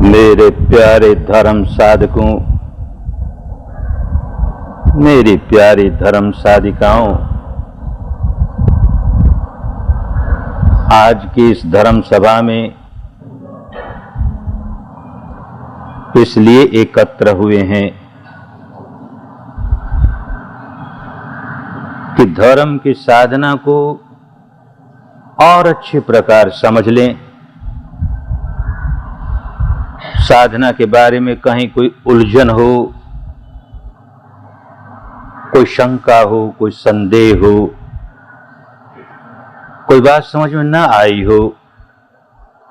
मेरे प्यारे धर्म साधकों, मेरी प्यारी धर्म साधिकाओं, आज की इस धर्म सभा में इसलिए एकत्र हुए हैं कि धर्म की साधना को और अच्छे प्रकार समझ लें। साधना के बारे में कहीं कोई उलझन हो, कोई शंका हो, कोई संदेह हो, कोई बात समझ में ना आई हो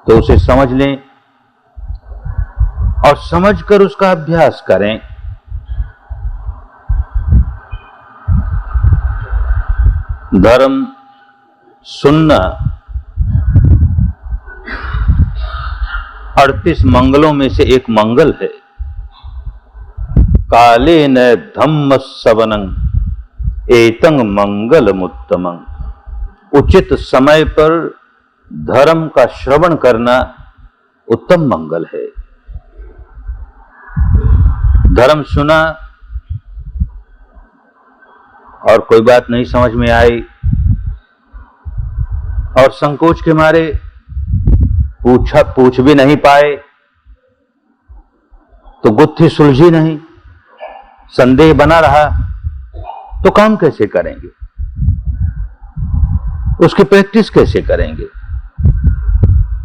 तो उसे समझ लें और समझकर उसका अभ्यास करें। धर्म सुनना 38 मंगलों में से एक मंगल है। काले न धम्म सवनं एतं मंगलमुत्तमं। उचित समय पर धर्म का श्रवण करना उत्तम मंगल है। धर्म सुना और कोई बात नहीं समझ में आई और संकोच के मारे पूछ भी नहीं पाए तो गुत्थी सुलझी नहीं, संदेह बना रहा तो काम कैसे करेंगे, उसकी प्रैक्टिस कैसे करेंगे।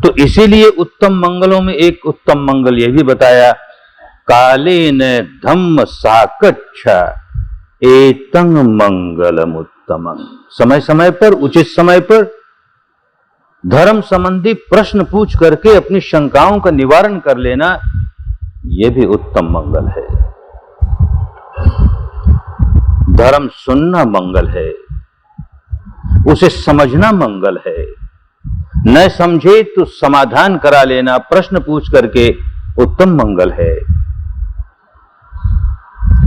तो इसीलिए उत्तम मंगलों में एक उत्तम मंगल यह भी बताया, कालेन धम्म साकच्छा एतं मंगलमुत्तमं। समय समय पर, उचित समय पर धर्म संबंधी प्रश्न पूछ करके अपनी शंकाओं का निवारण कर लेना, यह भी उत्तम मंगल है। धर्म सुनना मंगल है, उसे समझना मंगल है। न समझे तो समाधान करा लेना, प्रश्न पूछ करके उत्तम मंगल है।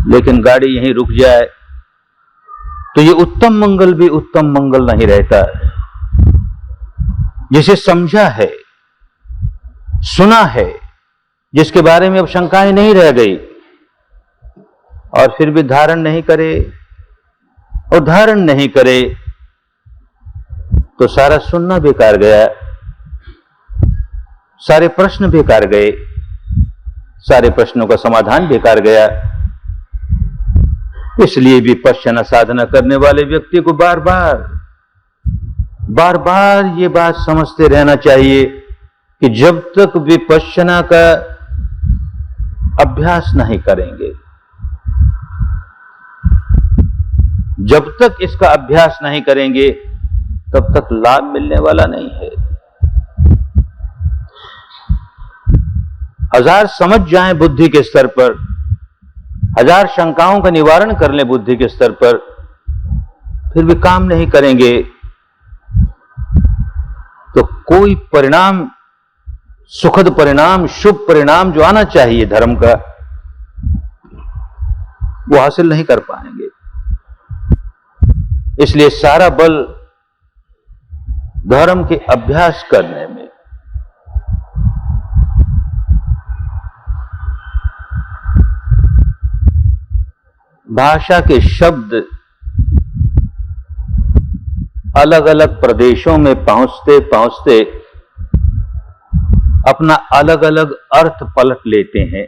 लेकिन गाड़ी यहीं रुक जाए तो यह उत्तम मंगल भी उत्तम मंगल नहीं रहता। जिसे समझा है, सुना है, जिसके बारे में अब शंकाएं नहीं रह गई और फिर भी धारण नहीं करे, और धारण नहीं करे तो सारा सुनना बेकार गया, सारे प्रश्न बेकार गए, सारे प्रश्नों का समाधान बेकार गया। इसलिए विपश्यना साधना करने वाले व्यक्ति को बार बार ये बात समझते रहना चाहिए कि जब तक विपश्यना का अभ्यास नहीं करेंगे, जब तक इसका अभ्यास नहीं करेंगे, तब तक लाभ मिलने वाला नहीं है। हजार समझ जाएं बुद्धि के स्तर पर, हजार शंकाओं का निवारण कर लें बुद्धि के स्तर पर, फिर भी काम नहीं करेंगे तो कोई परिणाम, सुखद परिणाम, शुभ परिणाम जो आना चाहिए धर्म का, वो हासिल नहीं कर पाएंगे। इसलिए सारा बल धर्म के अभ्यास करने में। भाषा के शब्द अलग अलग प्रदेशों में पहुंचते पहुंचते अपना अलग अलग अर्थ पलट लेते हैं।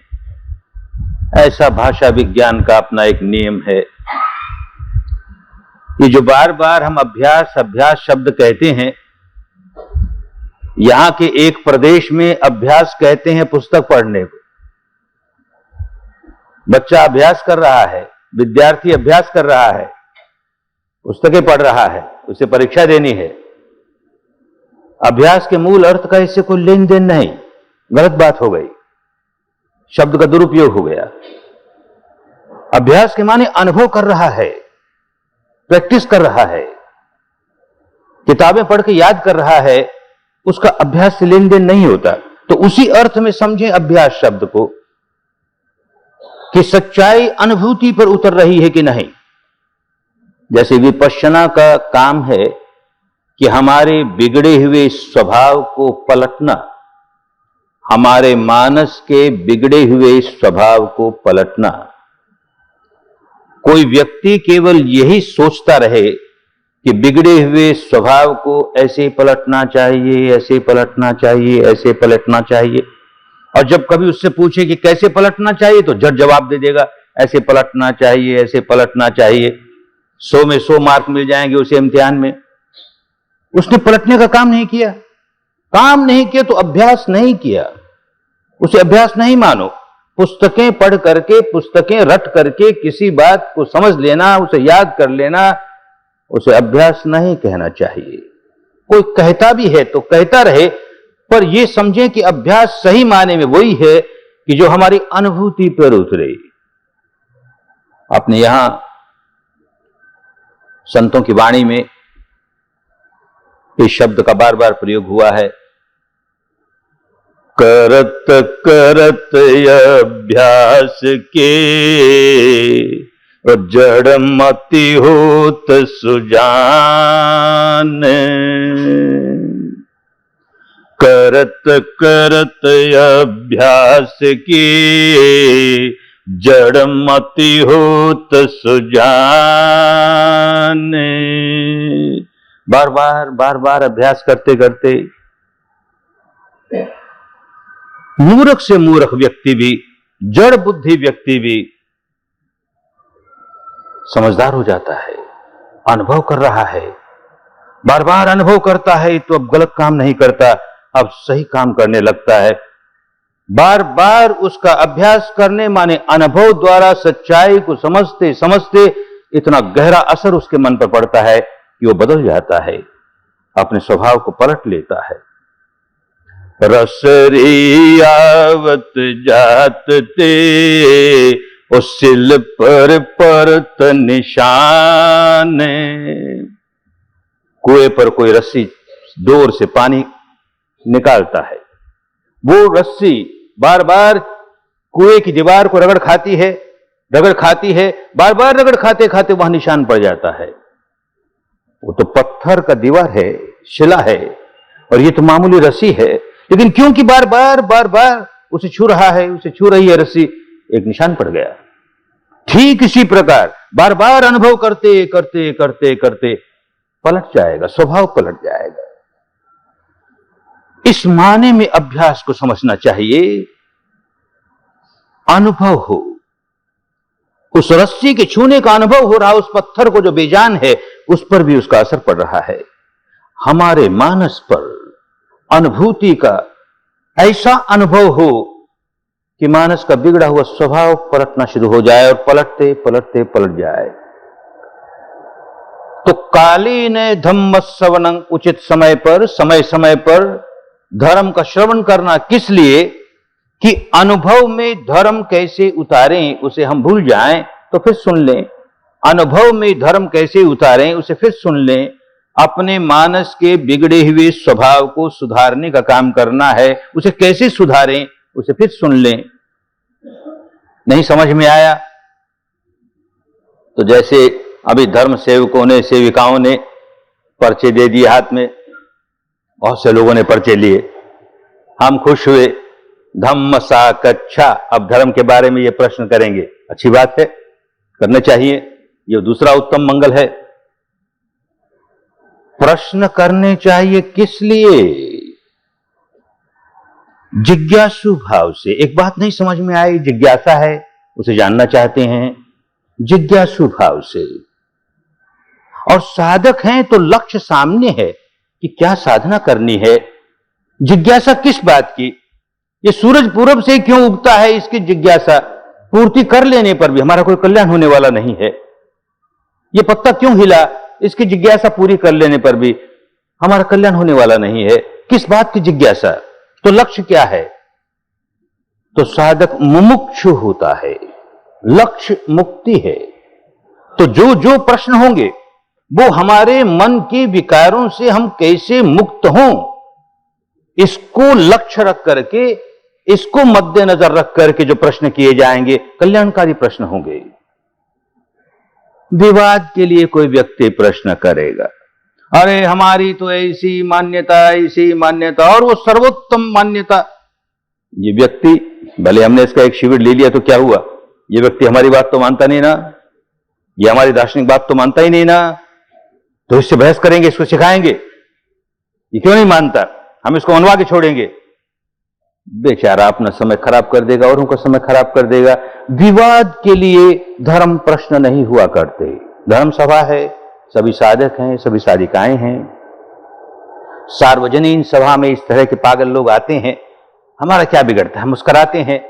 ऐसा भाषा विज्ञान का अपना एक नियम है। ये जो बार बार हम अभ्यास अभ्यास शब्द कहते हैं, यहां के एक प्रदेश में अभ्यास कहते हैं पुस्तक पढ़ने को। बच्चा अभ्यास कर रहा है, विद्यार्थी अभ्यास कर रहा है, पुस्तकें पढ़ रहा है, उसे परीक्षा देनी है। अभ्यास के मूल अर्थ का इससे कोई लेन देन नहीं, गलत बात हो गई, शब्द का दुरुपयोग हो गया। अभ्यास के माने अनुभव कर रहा है, प्रैक्टिस कर रहा है, किताबें पढ़ के याद कर रहा है, उसका अभ्यास से लेन देन नहीं होता। तो उसी अर्थ में समझें अभ्यास शब्द को कि सच्चाई अनुभूति पर उतर रही है कि नहीं। जैसे विपश्यना का काम है कि हमारे बिगड़े हुए स्वभाव को पलटना, हमारे मानस के बिगड़े हुए स्वभाव को पलटना। कोई व्यक्ति केवल यही सोचता रहे कि बिगड़े हुए स्वभाव को ऐसे पलटना चाहिए, ऐसे पलटना चाहिए, ऐसे पलटना चाहिए, और जब कभी उससे पूछे कि कैसे पलटना चाहिए तो झट जवाब दे देगा, ऐसे पलटना चाहिए, ऐसे पलटना चाहिए। 100 में 100 मार्क मिल जाएंगे उसे इम्तिहान में। उसने पलटने का काम नहीं किया। काम नहीं किया तो अभ्यास नहीं किया, उसे अभ्यास नहीं मानो। पुस्तकें पढ़ करके, पुस्तकें रट करके किसी बात को समझ लेना, उसे याद कर लेना, उसे अभ्यास नहीं कहना चाहिए। कोई कहता भी है तो कहता रहे, पर यह समझें कि अभ्यास सही माने में वही है कि जो हमारी अनुभूति पर उतरे। आपने यहां संतों की वाणी में इस शब्द का बार बार प्रयोग हुआ है, करत करत अभ्यास के जड़ मति होत सुजान। करत करत अभ्यास की जड़ मति होत सुजान। बार बार अभ्यास करते करते मूर्ख से मूर्ख व्यक्ति भी, जड़ बुद्धि व्यक्ति भी समझदार हो जाता है, अनुभव कर रहा है। बार बार अनुभव करता है तो अब गलत काम नहीं करता, अब सही काम करने लगता है। बार बार उसका अभ्यास करने माने अनुभव द्वारा सच्चाई को समझते समझते इतना गहरा असर उसके मन पर पड़ता है कि वो बदल जाता है, अपने स्वभाव को पलट लेता है। रसरी आवत जात ते ओ सिल पर परत निशान। कुएं पर कोई रस्सी डोर से पानी निकालता है, वो रस्सी बार बार कुएं की दीवार को रगड़ खाती है, बार बार रगड़ खाते खाते वहां निशान पड़ जाता है। वो तो पत्थर का दीवार है, शिला है, और ये तो मामूली रस्सी है, लेकिन क्योंकि बार बार उसे छू रहा है, उसे छू रही है रस्सी, एक निशान पड़ गया। ठीक इसी प्रकार बार बार अनुभव करते करते करते करते पलट जाएगा, स्वभाव पलट जाएगा। इस माने में अभ्यास को समझना चाहिए। अनुभव हो, उस रस्सी के छूने का अनुभव हो रहा, उस पत्थर को जो बेजान है उस पर भी उसका असर पड़ रहा है। हमारे मानस पर अनुभूति का ऐसा अनुभव हो कि मानस का बिगड़ा हुआ स्वभाव पलटना शुरू हो जाए, और पलटते पलटते पलट जाए। तो कालीन धम्म श्रवणं, उचित समय पर, समय समय पर धर्म का श्रवण करना। किस लिए? कि अनुभव में धर्म कैसे उतारें उसे हम भूल जाएं तो फिर सुन लें। अनुभव में धर्म कैसे उतारें उसे फिर सुन लें। अपने मानस के बिगड़े हुए स्वभाव को सुधारने का काम करना है, उसे कैसे सुधारें उसे फिर सुन लें। नहीं समझ में आया तो जैसे अभी धर्म सेवकों ने, सेविकाओं ने पर्चे दे दिए हाथ में, बहुत से लोगों ने पर्चे लिए, हम खुश हुए, धम्म सा कच्छा। अब धर्म के बारे में ये प्रश्न करेंगे, अच्छी बात है, करना चाहिए, ये दूसरा उत्तम मंगल है। प्रश्न करने चाहिए किस लिए? जिज्ञासु भाव से। एक बात नहीं समझ में आई, जिज्ञासा है, उसे जानना चाहते हैं, जिज्ञासु भाव से। और साधक हैं तो लक्ष्य सामने है कि क्या साधना करनी है। जिज्ञासा किस बात की? ये सूरज पूरब से क्यों उगता है, इसकी जिज्ञासा पूर्ति कर लेने पर भी हमारा कोई कल्याण होने वाला नहीं है। ये पत्ता क्यों हिला, इसकी जिज्ञासा पूरी कर लेने पर भी हमारा कल्याण होने वाला नहीं है। किस बात की जिज्ञासा? तो लक्ष्य क्या है? तो साधक मुमुक्षु होता है, लक्ष्य मुक्ति है। तो जो जो प्रश्न होंगे वो हमारे मन के विकारों से हम कैसे मुक्त हों, इसको लक्ष्य रख करके, इसको मद्देनजर रख करके जो प्रश्न किए जाएंगे कल्याणकारी प्रश्न होंगे। विवाद के लिए कोई व्यक्ति प्रश्न करेगा, अरे हमारी तो ऐसी मान्यता, और वो सर्वोत्तम मान्यता, ये व्यक्ति, भले हमने इसका एक शिविर ले लिया तो क्या हुआ, ये व्यक्ति हमारी बात तो मानता नहीं ना, ये हमारी दार्शनिक बात तो मानता ही नहीं ना, तो इससे बहस करेंगे, इसको सिखाएंगे, ये क्यों नहीं मानता, हम इसको मनवा के छोड़ेंगे। बेचारा अपना समय खराब कर देगा, औरों का समय खराब कर देगा। विवाद के लिए धर्म प्रश्न नहीं हुआ करते। धर्म सभा है, सभी साधक हैं, सभी साधिकाएं हैं। सार्वजनिक सभा में इस तरह के पागल लोग आते हैं, हमारा क्या बिगड़ता है, मुस्कुराते हैं।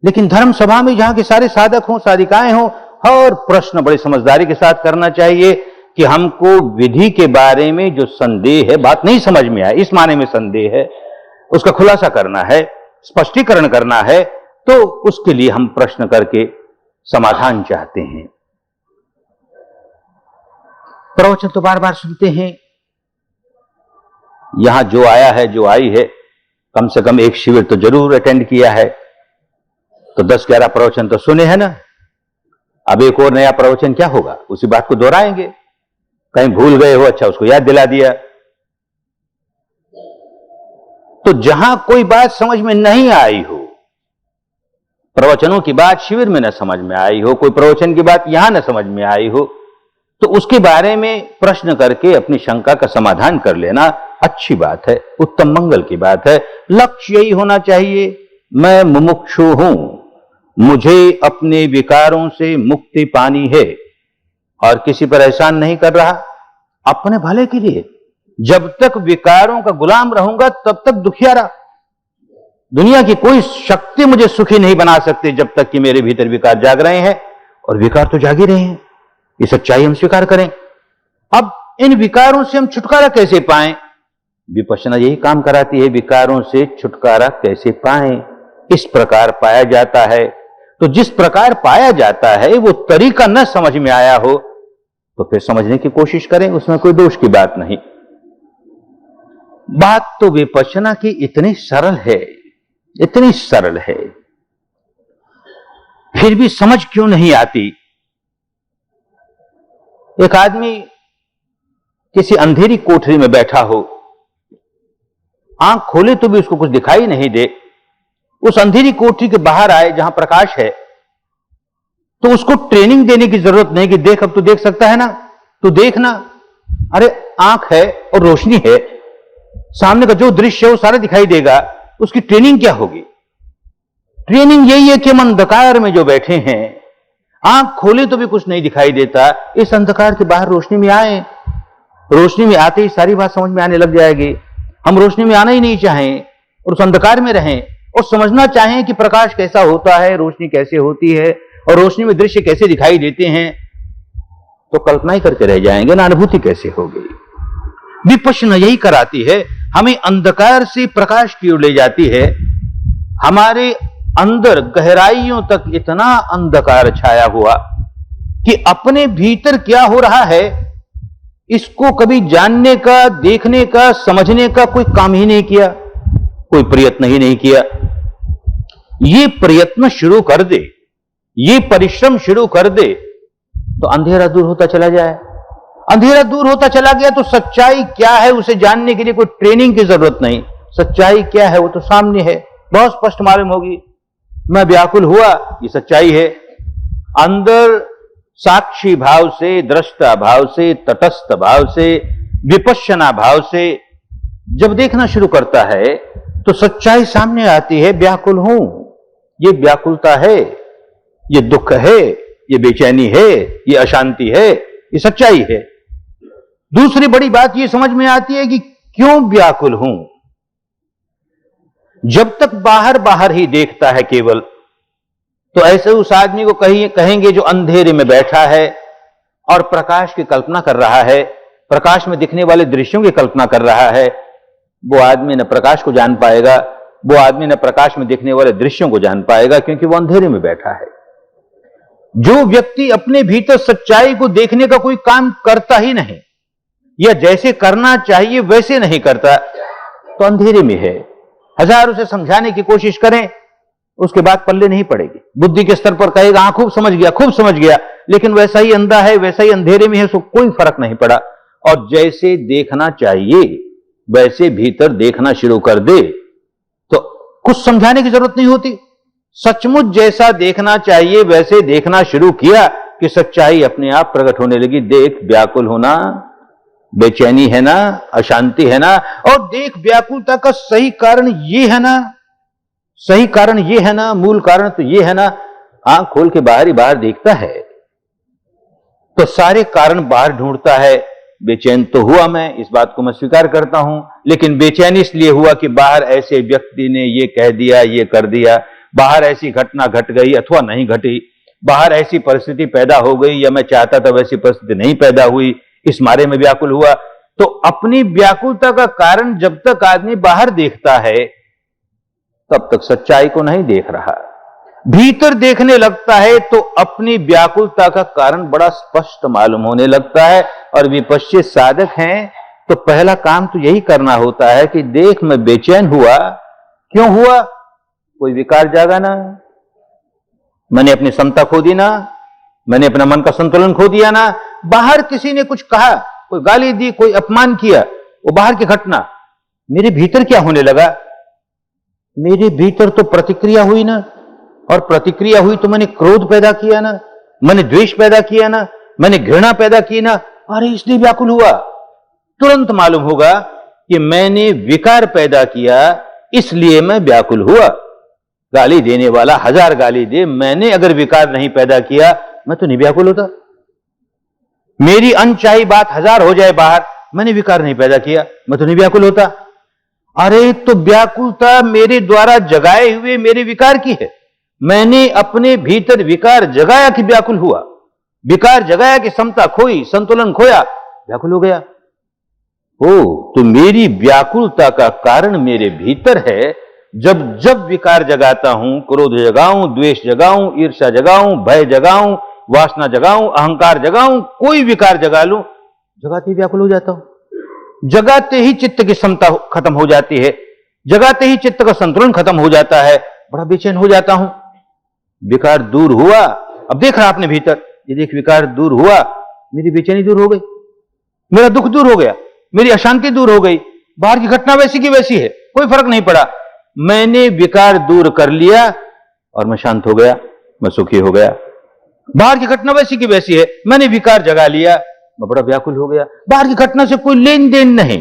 लेकिन धर्म सभा में जहां के सारे साधक हों, साधिकाएं हों, हर प्रश्न बड़ी समझदारी के साथ करना चाहिए कि हमको विधि के बारे में जो संदेह है, बात नहीं समझ में आए, इस माने में संदेह है, उसका खुलासा करना है, स्पष्टीकरण करना है, तो उसके लिए हम प्रश्न करके समाधान चाहते हैं। प्रवचन तो बार बार सुनते हैं, यहां जो आया है, जो आई है, कम से कम एक शिविर तो जरूर अटेंड किया है, तो 10-11 प्रवचन तो सुने हैं ना। अब एक और नया प्रवचन क्या होगा, उसी बात को दोहराएंगे। कहीं भूल गए हो, अच्छा उसको याद दिला दिया। तो जहां कोई बात समझ में नहीं आई हो, प्रवचनों की बात शिविर में न समझ में आई हो, कोई प्रवचन की बात यहां न समझ में आई हो, तो उसके बारे में प्रश्न करके अपनी शंका का समाधान कर लेना अच्छी बात है, उत्तम मंगल की बात है। लक्ष्य यही होना चाहिए, मैं मुमुक्षु हूं, मुझे अपने विकारों से मुक्ति पानी है और किसी पर एहसान नहीं कर रहा, अपने भले के लिए। जब तक विकारों का गुलाम रहूंगा तब तक दुखियारा। दुनिया की कोई शक्ति मुझे सुखी नहीं बना सकती जब तक कि मेरे भीतर विकार जाग रहे हैं, और विकार तो जाग ही रहे हैं, ये सच्चाई हम स्वीकार करें। अब इन विकारों से हम छुटकारा कैसे पाएं, विपश्यना यही काम कराती है, विकारों से छुटकारा कैसे पाएं। इस प्रकार पाया जाता है, तो जिस प्रकार पाया जाता है वो तरीका न समझ में आया हो तो फिर समझने की कोशिश करें, उसमें कोई दोष की बात नहीं। बात तो विपश्यना की इतनी सरल है, इतनी सरल है, फिर भी समझ क्यों नहीं आती। एक आदमी किसी अंधेरी कोठरी में बैठा हो, आंख खोले तो भी उसको कुछ दिखाई नहीं दे, उस अंधेरी कोठरी के बाहर आए जहां प्रकाश है, तो उसको ट्रेनिंग देने की जरूरत नहीं कि देख, अब तो देख सकता है ना, तो देखना। अरे आंख है और रोशनी है, सामने का जो दृश्य है वो सारा दिखाई देगा, उसकी ट्रेनिंग क्या होगी। ट्रेनिंग यही है कि हम अंधकार में जो बैठे हैं, आंख खोले तो भी कुछ नहीं दिखाई देता, इस अंधकार के बाहर रोशनी में आए, रोशनी में आते ही सारी बात समझ में आने लग जाएगी। हम रोशनी में आना ही नहीं चाहें और उस अंधकार में रहें और समझना चाहें कि प्रकाश कैसा होता है, रोशनी कैसे होती है और रोशनी में दृश्य कैसे दिखाई देते हैं, तो कल्पना ही करके रह जाएंगे ना, अनुभूति कैसे होगी। विपश्यना यही कराती है, हमें अंधकार से प्रकाश की ओर ले जाती है। हमारे अंदर गहराइयों तक इतना अंधकार छाया हुआ कि अपने भीतर क्या हो रहा है इसको कभी जानने का, देखने का, समझने का कोई काम ही नहीं किया, कोई प्रयत्न ही नहीं किया। ये प्रयत्न शुरू कर दे, ये परिश्रम शुरू कर दे, तो अंधेरा दूर होता चला जाए। अंधेरा दूर होता चला गया तो सच्चाई क्या है उसे जानने के लिए कोई ट्रेनिंग की जरूरत नहीं। सच्चाई क्या है वो तो सामने है, बहुत स्पष्ट मालूम होगी। मैं व्याकुल हुआ, ये सच्चाई है। अंदर साक्षी भाव से, दृष्टा भाव से, तटस्थ भाव से, विपश्यना भाव से जब देखना शुरू करता है तो सच्चाई सामने आती है। व्याकुल हूं, ये व्याकुलता है, ये दुख है, ये बेचैनी है, ये अशांति है, ये सच्चाई है। दूसरी बड़ी बात ये समझ में आती है कि क्यों व्याकुल हूं। जब तक बाहर बाहर ही देखता है केवल, तो ऐसे उस आदमी को कहेंगे जो अंधेरे में बैठा है और प्रकाश की कल्पना कर रहा है, प्रकाश में दिखने वाले दृश्यों की कल्पना कर रहा है। वो आदमी न प्रकाश को जान पाएगा, वो आदमी न प्रकाश में दिखने वाले दृश्यों को जान पाएगा, क्योंकि वो अंधेरे में बैठा है। जो व्यक्ति अपने भीतर सच्चाई को देखने का कोई काम करता ही नहीं, या जैसे करना चाहिए वैसे नहीं करता, तो अंधेरे में है। हजार उसे समझाने की कोशिश करें, उसके बाद पल्ले नहीं पड़ेगी। बुद्धि के स्तर पर कहेगा हाँ खूब समझ गया, खूब समझ गया, लेकिन वैसा ही अंधा है, वैसा ही अंधेरे में है, सो कोई फर्क नहीं पड़ा। और जैसे देखना चाहिए वैसे भीतर देखना शुरू कर दे तो कुछ समझाने की जरूरत नहीं होती। सचमुच जैसा देखना चाहिए वैसे देखना शुरू किया कि सच्चाई अपने आप प्रकट होने लगी। देख, व्याकुल होना, बेचैनी है ना, अशांति है ना, और देख व्याकुलता का सही कारण ये है ना, सही कारण ये है ना, मूल कारण तो ये है ना। आंख खोल के बाहर ही बाहर देखता है तो सारे कारण बाहर ढूंढता है। बेचैन तो हुआ मैं, इस बात को मैं स्वीकार करता हूं, लेकिन बेचैन इसलिए हुआ कि बाहर ऐसे व्यक्ति ने ये कह दिया, ये कर दिया, बाहर ऐसी घटना घट गई अथवा नहीं घटी, बाहर ऐसी परिस्थिति पैदा हो गई या मैं चाहता था वैसी परिस्थिति नहीं पैदा हुई, इस मारे में व्याकुल हुआ। तो अपनी व्याकुलता का कारण जब तक आदमी बाहर देखता है तब तक सच्चाई को नहीं देख रहा। भीतर देखने लगता है तो अपनी व्याकुलता का कारण बड़ा स्पष्ट मालूम होने लगता है। और विपश्चित साधक हैं तो पहला काम तो यही करना होता है कि देख, मैं बेचैन हुआ, क्यों हुआ? कोई विकार जागा ना, मैंने अपनी समता खो दी ना, मैंने अपना मन का संतुलन खो दिया ना, बाहर किसी ने कुछ कहा, कोई गाली दी, कोई अपमान किया, वो बाहर की घटना, मेरे भीतर क्या होने लगा? मेरे भीतर तो प्रतिक्रिया हुई ना, और प्रतिक्रिया हुई तो मैंने क्रोध पैदा किया ना, मैंने द्वेष पैदा किया ना, मैंने घृणा पैदा की ना, अरे इसलिए व्याकुल हुआ। तुरंत मालूम होगा कि मैंने विकार पैदा किया, इसलिए मैं व्याकुल हुआ। गाली देने वाला 1000 गाली दे, मैंने अगर विकार नहीं पैदा किया मैं तो नहीं व्याकुल होता। मेरी अनचाही बात 1000 हो जाए बाहर, मैंने विकार नहीं पैदा किया, मैं तो नहीं व्याकुल होता। अरे तो व्याकुलता मेरे द्वारा जगाए हुए मेरे विकार की है। मैंने अपने भीतर विकार जगाया कि व्याकुल हुआ, विकार जगाया कि समता खोई, संतुलन खोया, व्याकुल हो गया। तो मेरी व्याकुलता का कारण मेरे भीतर है। जब जब विकार जगाता हूं, क्रोध जगाऊं, द्वेष जगाऊं, ईर्ष्या जगाऊं, भय जगाऊं, वासना जगाऊं, अहंकार जगाऊं, कोई विकार जगा लूं, जगाते ही व्याकुल हो जाता हूं। जगाते ही चित्त की समता खत्म हो जाती है, जगाते ही चित्त का संतुलन खत्म हो जाता है, बड़ा बेचैन हो जाता हूं। विकार दूर हुआ, अब देख रहा अपने भीतर, ये देख विकार दूर हुआ, मेरी बेचैनी दूर हो गई, मेरा दुख दूर हो गया, मेरी अशांति दूर हो गई, बाहर की घटना वैसी की वैसी है, कोई फर्क नहीं पड़ा। मैंने विकार दूर कर लिया और मैं शांत हो गया, मैं सुखी हो गया। बाहर की घटना वैसी की वैसी है, मैंने विकार जगा लिया, मैं बड़ा व्याकुल हो गया। बाहर की घटना से कोई लेन देन नहीं।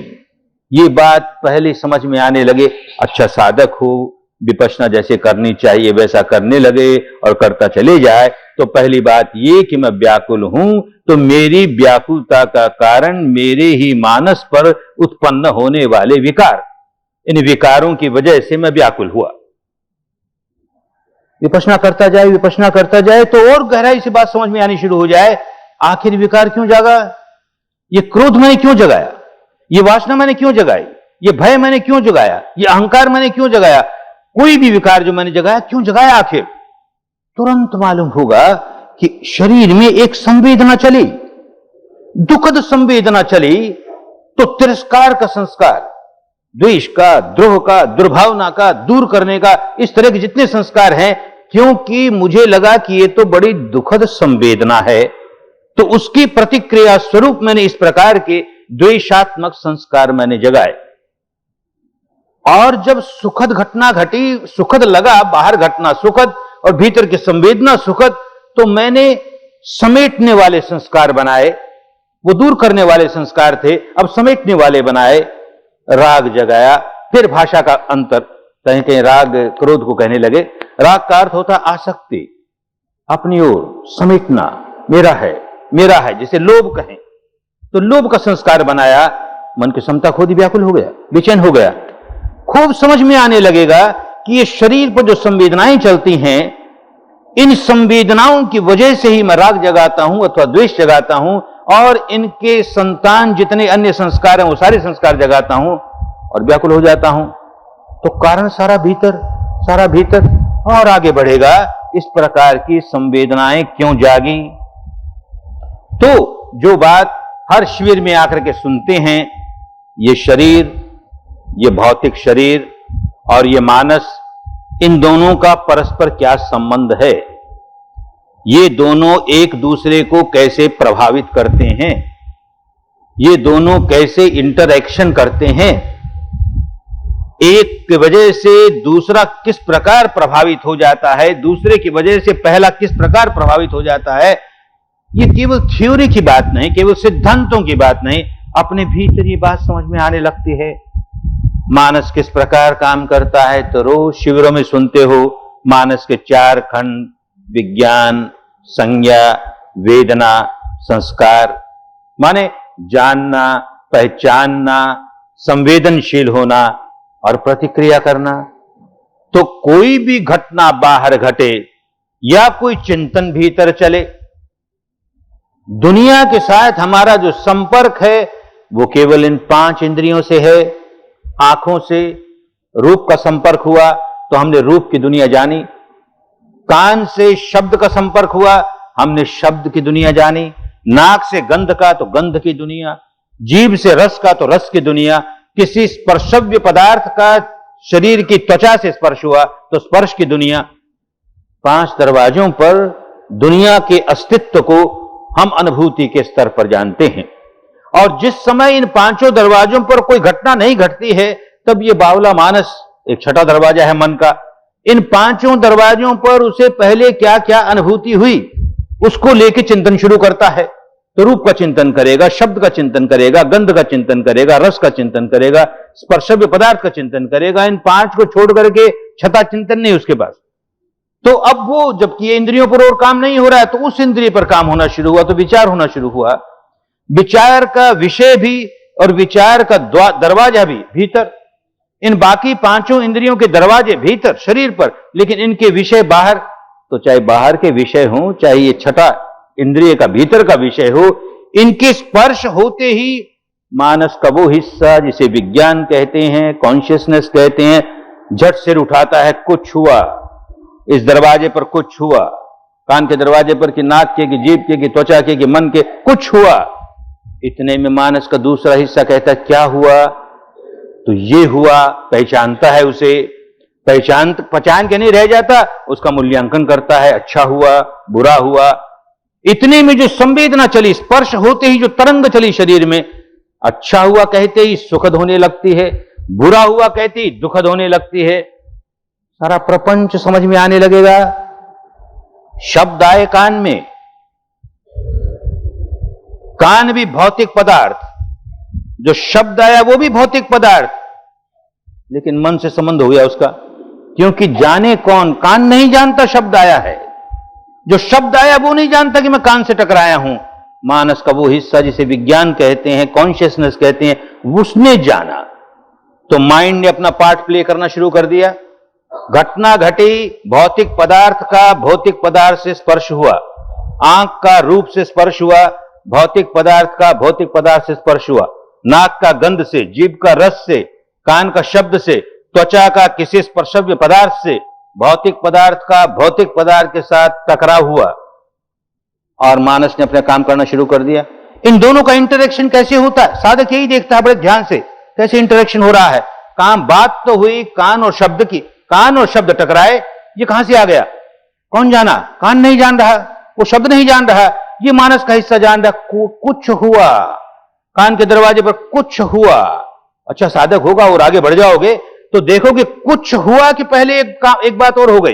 ये बात पहले समझ में आने लगे, अच्छा साधक हो, विपश्यना जैसे करनी चाहिए वैसा करने लगे और करता चले जाए, तो पहली बात ये कि मैं व्याकुल हूं, तो मेरी व्याकुलता का कारण मेरे ही मानस पर उत्पन्न होने वाले विकार, इन विकारों की वजह से मैं व्याकुल हुआ। विपश्यना करता जाए, विपश्यना करता जाए तो और गहराई से बात समझ में आनी शुरू हो जाए। आखिर विकार क्यों जागा? ये क्रोध मैंने क्यों जगाया? ये वासना मैंने क्यों जगाई? ये भय मैंने क्यों जगाया? ये अहंकार मैंने क्यों जगाया? कोई भी विकार जो मैंने जगाया, क्यों जगाया आखिर? तुरंत मालूम होगा कि शरीर में एक संवेदना चली, दुखद संवेदना चली, तो तिरस्कार का संस्कार, द्वेष का, द्रोह का, दुर्भावना का, दूर करने का, इस तरह के जितने संस्कार हैं, क्योंकि मुझे लगा कि ये तो बड़ी दुखद संवेदना है, तो उसकी प्रतिक्रिया स्वरूप मैंने इस प्रकार के द्वेषात्मक संस्कार मैंने जगाए। और जब सुखद घटना घटी, सुखद लगा, बाहर घटना सुखद और भीतर की संवेदना सुखद, तो मैंने समेटने वाले संस्कार बनाए। वो दूर करने वाले संस्कार थे, अब समेटने वाले बनाए। राग जगाया, फिर भाषा का अंतर, कहीं कहीं राग क्रोध को कहने लगे। राग का अर्थ होता आसक्ति, अपनी ओर समेटना, मेरा है, जैसे लोभ कहें, तो लोभ का संस्कार बनाया, मन की समता खो दी, व्याकुल हो गया, बेचैन हो गया। खूब समझ में आने लगेगा कि ये शरीर पर जो संवेदनाएं चलती हैं, इन संवेदनाओं की वजह से ही मैं राग जगाता हूं अथवा द्वेष जगाता हूं, और इनके संतान जितने अन्य संस्कार हैं वो सारे संस्कार जगाता हूं और व्याकुल हो जाता हूं। तो कारण सारा भीतर और आगे बढ़ेगा। इस प्रकार की संवेदनाएं क्यों जागी? तो जो बात हर शिविर में आकर के सुनते हैं, ये शरीर, ये भौतिक शरीर और ये मानस, इन दोनों का परस्पर क्या संबंध है, ये दोनों एक दूसरे को कैसे प्रभावित करते हैं, ये दोनों कैसे इंटरैक्शन करते हैं। एक की वजह से दूसरा किस प्रकार प्रभावित हो जाता है, दूसरे की वजह से पहला किस प्रकार प्रभावित हो जाता है, ये केवल थ्योरी की बात नहीं, केवल सिद्धांतों की बात नहीं, अपने भीतर ये बात समझ में आने लगती है। मानस किस प्रकार काम करता है, तो रोज शिविरों में सुनते हो मानस के 4 खंड, विज्ञान, संज्ञा, वेदना, संस्कार, माने जानना, पहचानना, संवेदनशील होना और प्रतिक्रिया करना। तो कोई भी घटना बाहर घटे या कोई चिंतन भीतर चले, दुनिया के साथ हमारा जो संपर्क है वो केवल इन 5 इंद्रियों से है। आंखों से रूप का संपर्क हुआ तो हमने रूप की दुनिया जानी, कान से शब्द का संपर्क हुआ, हमने शब्द की दुनिया जानी, नाक से गंध का तो गंध की दुनिया, जीभ से रस का तो रस की दुनिया, किसी स्पर्शव्य पदार्थ का शरीर की त्वचा से स्पर्श हुआ तो स्पर्श की दुनिया। 5 दरवाजों पर दुनिया के अस्तित्व को हम अनुभूति के स्तर पर जानते हैं। और जिस समय इन 5 दरवाजों पर कोई घटना नहीं घटती है, तब ये बावला मानस, एक छठा दरवाजा है मन का, इन 5 दरवाजों पर उसे पहले क्या क्या अनुभूति हुई उसको लेके चिंतन शुरू करता है। तो रूप का चिंतन करेगा, शब्द का चिंतन करेगा, गंध का चिंतन करेगा, रस का चिंतन करेगा, स्पर्शव्य पदार्थ का चिंतन करेगा। इन 5 को छोड़ करके छठा चिंतन नहीं उसके पास। तो अब वो जबकि ये इंद्रियों पर और काम नहीं हो रहा है, तो उस इंद्रिय पर काम होना शुरू हुआ, तो विचार होना शुरू हुआ। विचार का विषय भी और विचार का दरवाजा भी भीतर, इन बाकी 5 इंद्रियों के दरवाजे भीतर शरीर पर, लेकिन इनके विषय बाहर। तो चाहे बाहर के विषय हो, चाहे ये छठा इंद्रिय का भीतर का विषय हो, इनके स्पर्श होते ही मानस का वो हिस्सा जिसे विज्ञान कहते हैं, कॉन्शियसनेस कहते हैं, झट सिर उठाता है, कुछ हुआ, इस दरवाजे पर कुछ हुआ, कान के दरवाजे पर, कि नाक के, कि जीभ के, कि त्वचा के, कि मन के, कुछ हुआ। इतने में मानस का दूसरा हिस्सा कहता है क्या हुआ, तो ये हुआ, पहचानता है उसे, पहचान के नहीं रह जाता, उसका मूल्यांकन करता है, अच्छा हुआ, बुरा हुआ। इतने में जो संवेदना चली, स्पर्श होते ही जो तरंग चली शरीर में, अच्छा हुआ कहते ही सुखद होने लगती है, बुरा हुआ कहते ही दुखद होने लगती है, सारा प्रपंच समझ में आने लगेगा। शब्द आए कान में, कान भी भौतिक पदार्थ, जो शब्द आया वो भी भौतिक पदार्थ, लेकिन मन से संबंध हो गया उसका, क्योंकि जाने कौन, कान नहीं जानता शब्द आया है, जो शब्द आया वो नहीं जानता कि मैं कान से टकराया हूं। मानस का वो हिस्सा जिसे विज्ञान कहते हैं, कॉन्शियसनेस कहते हैं, उसने जाना, तो माइंड ने अपना पार्ट प्ले करना शुरू कर दिया। घटना घटी, भौतिक पदार्थ का भौतिक पदार्थ से स्पर्श हुआ, आंख का रूप से स्पर्श हुआ, भौतिक पदार्थ का भौतिक पदार्थ से स्पर्श हुआ, नाक का गंध से, जीभ का रस से, कान का शब्द से, त्वचा का किसी स्पर्शव्य पदार्थ से, भौतिक पदार्थ का भौतिक पदार्थ के साथ टकराव हुआ, और मानस ने अपना काम करना शुरू कर दिया। इन दोनों का इंटरेक्शन कैसे होता है, साधक यही देखता है बड़े ध्यान से, कैसे इंटरेक्शन हो रहा है। काम बात तो हुई कान और शब्द की, कान और शब्द टकराए, ये कहां से आ गया, कौन जाना, कान नहीं जान रहा, वो शब्द नहीं जान रहा, ये मानस का हिस्सा जान रहा, कुछ हुआ, कान के दरवाजे पर कुछ हुआ। अच्छा साधक होगा और आगे बढ़ जाओगे तो देखोगे कुछ हुआ कि पहले एक बात और हो गई।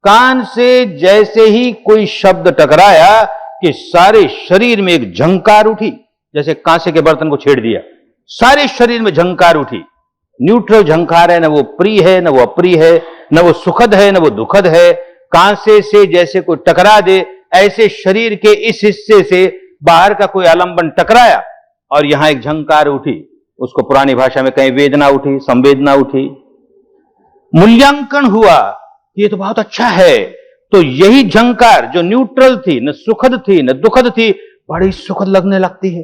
कान से जैसे ही कोई शब्द टकराया कि सारे शरीर में एक झंकार उठी, जैसे कांसे के बर्तन को छेड़ दिया, सारे शरीर में झंकार उठी। न्यूट्रल झंकार है, न वो प्रिय है न वो अप्रिय है, न वो सुखद है न वो दुखद है। कांसे से जैसे कोई टकरा दे, ऐसे शरीर के इस हिस्से से बाहर का कोई आलंबन टकराया और यहां एक झंकार उठी, उसको पुरानी भाषा में कहीं वेदना उठी, संवेदना उठी। मूल्यांकन हुआ, ये तो बहुत अच्छा है, तो यही झंकार जो न्यूट्रल थी, न सुखद थी न दुखद थी, बड़ी सुखद लगने लगती है।